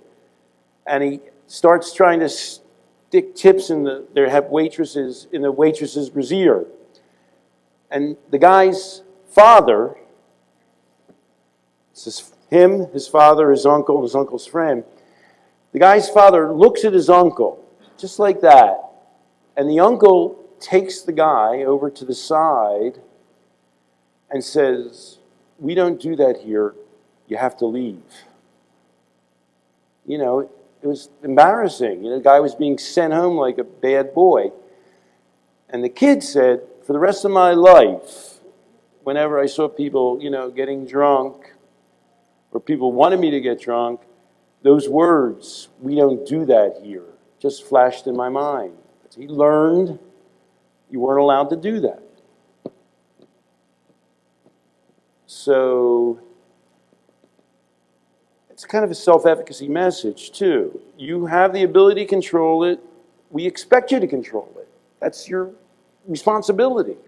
And he starts trying to stick tips in the waitress's brassiere. And the guy's father, this is him, his father, his uncle, and his uncle's friend. The guy's father looks at his uncle, just like that. And the uncle takes the guy over to the side and says, "We don't do that here. You have to leave." You know, it was embarrassing. You know, the guy was being sent home like a bad boy. And the kid said, for the rest of my life, whenever I saw people, you know, getting drunk, or people wanted me to get drunk, those words, "We don't do that here," just flashed in my mind. He learned you weren't allowed to do that. So it's kind of a self-efficacy message, too. You have the ability to control it. We expect you to control it. That's your responsibility.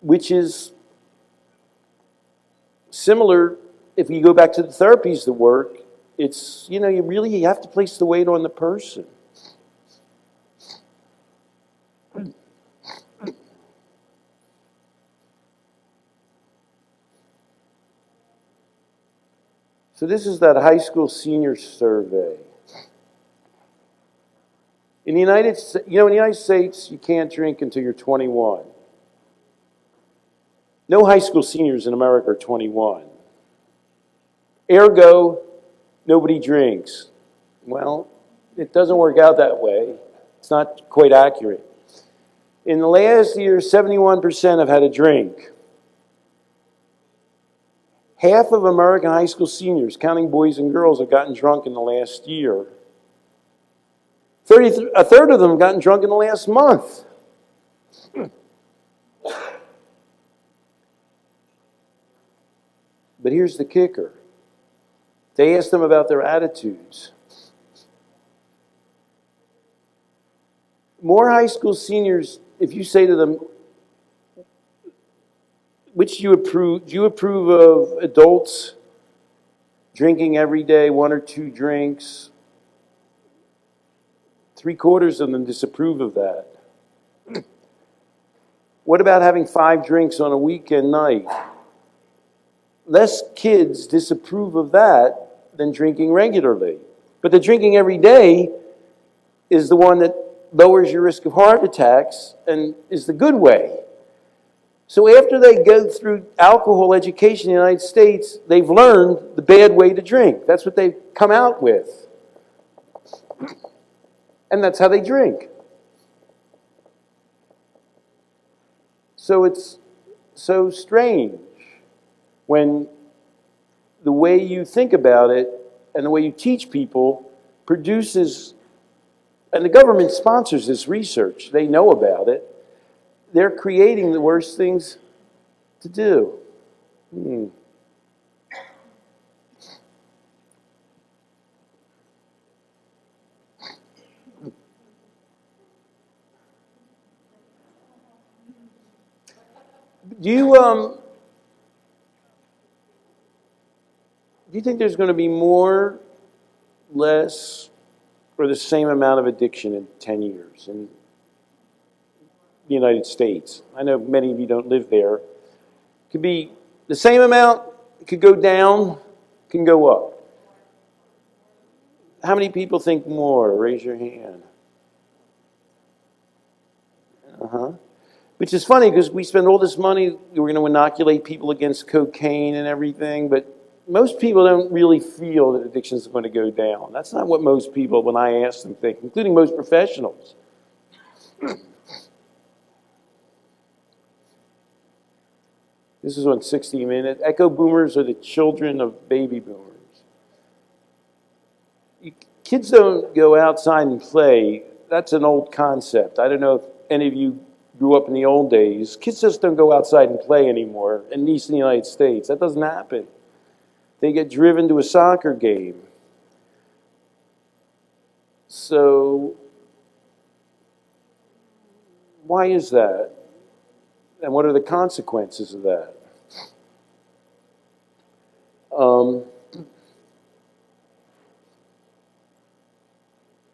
Which is similar, if you go back to the therapies that work, it's, you know, you have to place the weight on the person. So this is that high school senior survey. In the United States, you can't drink until you're 21. No high school seniors in America are 21. Ergo, nobody drinks. Well, it doesn't work out that way. It's not quite accurate. In the last year, 71% have had a drink. Half of American high school seniors, counting boys and girls, have gotten drunk in the last year. A third of them have gotten drunk in the last month. But here's the kicker. They asked them about their attitudes. More high school seniors, if you say to them, which do you approve of adults drinking every day, 1 or 2 drinks? 3/4 of them disapprove of that. What about having 5 drinks on a weekend night? Less kids disapprove of that than drinking regularly. But the drinking every day is the one that lowers your risk of heart attacks and is the good way. So after they go through alcohol education in the United States, they've learned the bad way to drink. That's what they've come out with. And that's how they drink. So it's so strange when the way you think about it and the way you teach people produces, and the government sponsors this research, they know about it, they're creating the worst things to do. Do you think there's going to be more, less, or the same amount of addiction in 10 years in the United States? I know many of you don't live there. It could be the same amount, it could go down, it can go up. How many people think more? Raise your hand. Which is funny because we spend all this money, we're going to inoculate people against cocaine and everything, but most people don't really feel that addiction is going to go down. That's not what most people, when I ask them, think, including most professionals. This is on 60 Minutes. Echo boomers are the children of baby boomers. Kids don't go outside and play. That's an old concept. I don't know if any of you grew up in the old days. Kids just don't go outside and play anymore, at least in the United States. That doesn't happen. They get driven to a soccer game. So, why is that? And what are the consequences of that?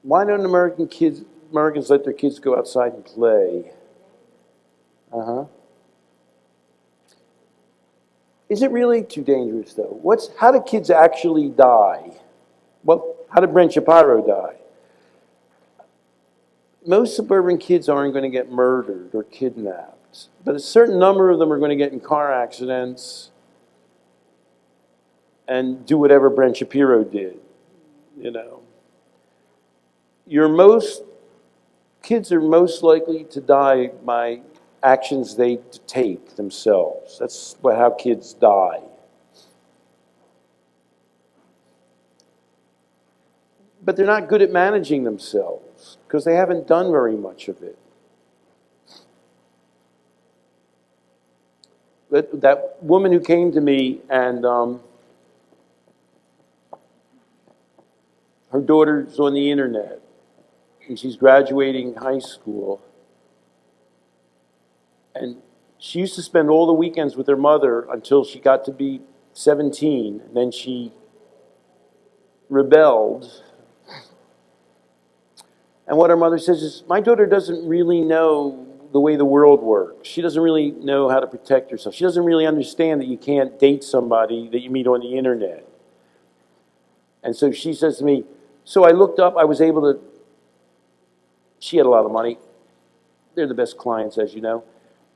Why don't Americans let their kids go outside and play? Is it really too dangerous, though? How do kids actually die? Well, how did Brent Shapiro die? Most suburban kids aren't going to get murdered or kidnapped, but a certain number of them are going to get in car accidents and do whatever Brent Shapiro did, you know. Kids are most likely to die by actions they take themselves. That's how kids die. But they're not good at managing themselves because they haven't done very much of it. That woman who came to me and her daughter's on the internet and she's graduating high school. And she used to spend all the weekends with her mother until she got to be 17. And then she rebelled. And what her mother says is, my daughter doesn't really know the way the world works. She doesn't really know how to protect herself. She doesn't really understand that you can't date somebody that you meet on the internet. And so she says to me, so I looked up, I was able to, she had a lot of money. They're the best clients, as you know.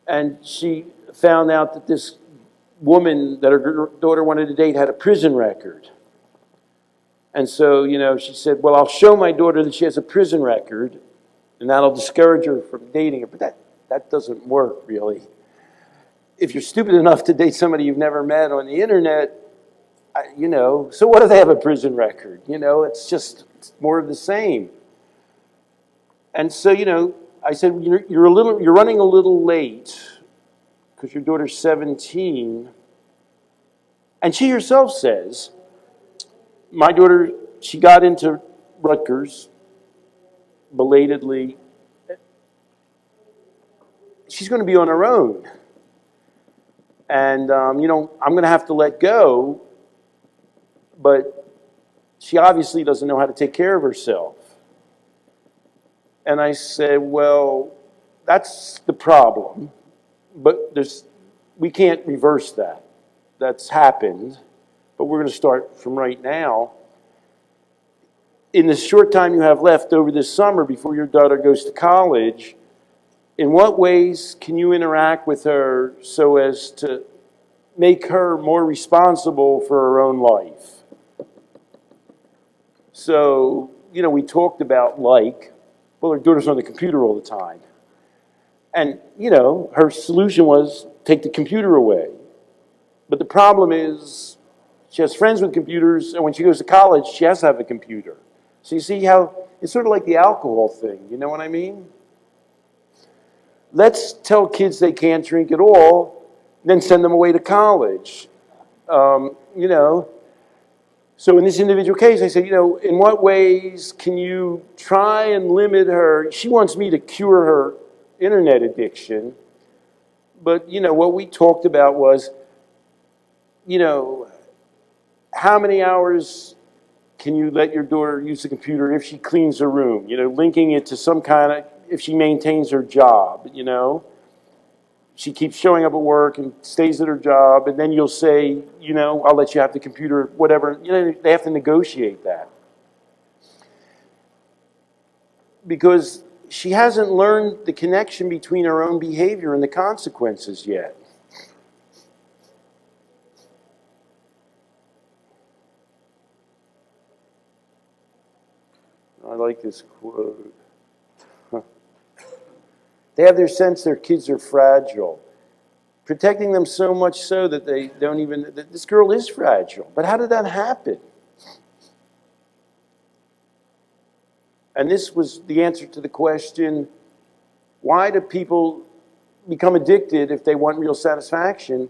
And she found out that this woman that her daughter wanted to date had a prison record. And so, you know, she said, well, I'll show my daughter that she has a prison record, and that'll discourage her from dating her. But that doesn't work, really. If you're stupid enough to date somebody you've never met on the internet, you know, so what if they have a prison record? You know, it's more of the same. And so, you know, I said, you're running a little late because your daughter's 17. And she herself says, my daughter, she got into Rutgers belatedly. She's going to be on her own. And, you know, I'm going to have to let go. But she obviously doesn't know how to take care of herself. And I said, well, that's the problem. But we can't reverse that. That's happened. But we're going to start from right now. In the short time you have left over this summer before your daughter goes to college, in what ways can you interact with her so as to make her more responsible for her own life? So, you know, we talked about well, her daughter's on the computer all the time. And, you know, her solution was take the computer away. But the problem is she has friends with computers, and when she goes to college, she has to have a computer. So you see how it's sort of like the alcohol thing, you know what I mean? Let's tell kids they can't drink at all, then send them away to college. You know, so in this individual case, I said, you know, in what ways can you try and limit her? She wants me to cure her internet addiction. But, you know, what we talked about was, you know, how many hours can you let your daughter use the computer if she cleans her room? You know, linking it to some kind of, if she maintains her job, you know. She keeps showing up at work and stays at her job, and then you'll say, you know, I'll let you have the computer, whatever. You know, they have to negotiate that. Because she hasn't learned the connection between her own behavior and the consequences yet. I like this quote. They have their sense their kids are fragile, protecting them so much so that they don't even, this girl is fragile. But how did that happen? And this was the answer to the question, why do people become addicted if they want real satisfaction?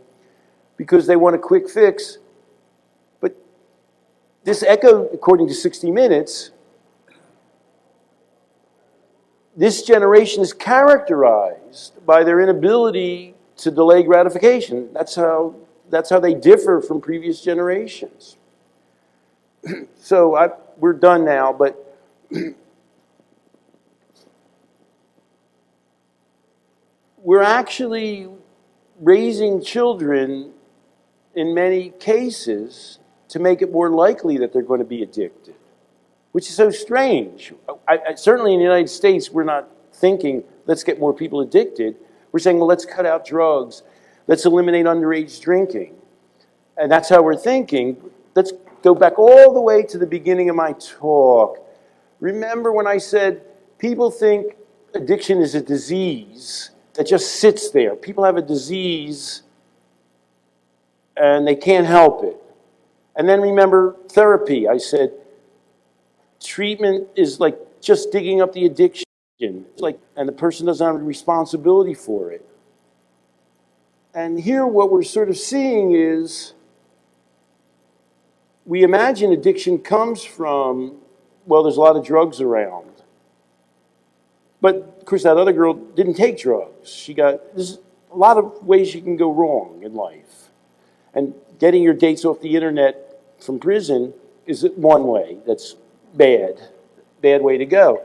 Because they want a quick fix. But this echoed, according to 60 Minutes, this generation is characterized by their inability to delay gratification. That's how they differ from previous generations. So we're done now, but we're actually raising children in many cases to make it more likely that they're going to be addicted. Which is so strange. Certainly in the United States, we're not thinking, let's get more people addicted. We're saying, well, let's cut out drugs. Let's eliminate underage drinking. And that's how we're thinking. Let's go back all the way to the beginning of my talk. Remember when I said people think addiction is a disease that just sits there. People have a disease and they can't help it. And then remember therapy. I said, treatment is like just digging up the addiction, and the person doesn't have a responsibility for it. And here what we're sort of seeing is we imagine addiction comes from, well, there's a lot of drugs around. But, of course, that other girl didn't take drugs. There's a lot of ways you can go wrong in life. And getting your dates off the internet from prison is one way that's bad way to go.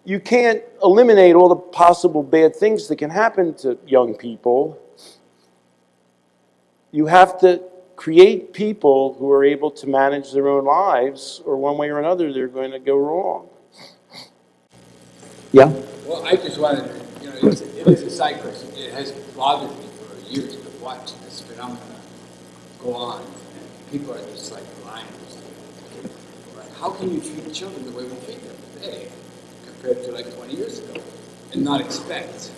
You can't eliminate all the possible bad things that can happen to young people. You have to create people who are able to manage their own lives, or one way or another, they're going to go wrong. Yeah? Well, I just wanted to, it is a side question. It has bothered me for years to watch this phenomenon go on, and people are just like blind. Right? How can you treat children the way we treat them today compared to like 20 years ago and not expect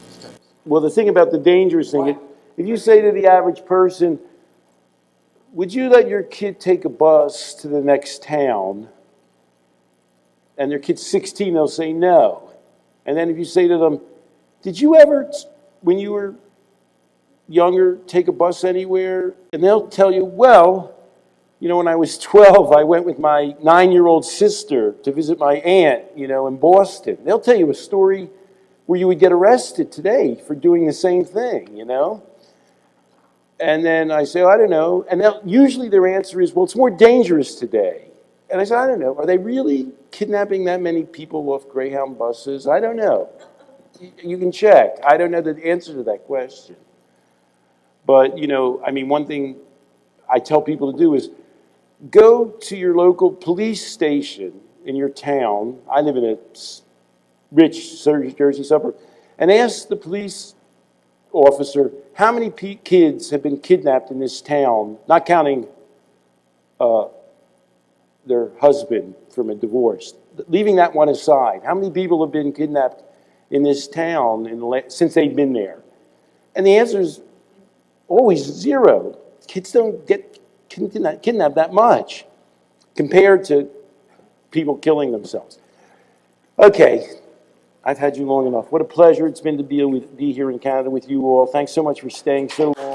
stuff? Well, the thing about the dangerous thing, if you say to the average person, would you let your kid take a bus to the next town? And their kid's 16, they'll say no. And then if you say to them, did you ever, when you were younger, take a bus anywhere? And they'll tell you, well, you know, when I was 12, I went with my 9-year-old sister to visit my aunt, you know, in Boston. They'll tell you a story where you would get arrested today for doing the same thing, you know? And then I say, oh, I don't know. And usually their answer is, well, it's more dangerous today. And I say, I don't know. Are they really kidnapping that many people off Greyhound buses? I don't know. You can check. I don't know the answer to that question. But, you know, I mean, one thing I tell people to do is go to your local police station in your town. I live in a rich Jersey suburb. And ask the police officer, how many kids have been kidnapped in this town, not counting their husband from a divorce, leaving that one aside. How many people have been kidnapped in this town since they've been there? And the answer is always 0. Kids don't get kidnapped that much compared to people killing themselves. Okay, I've had you long enough. What a pleasure it's been to be here in Canada with you all. Thanks so much for staying so long.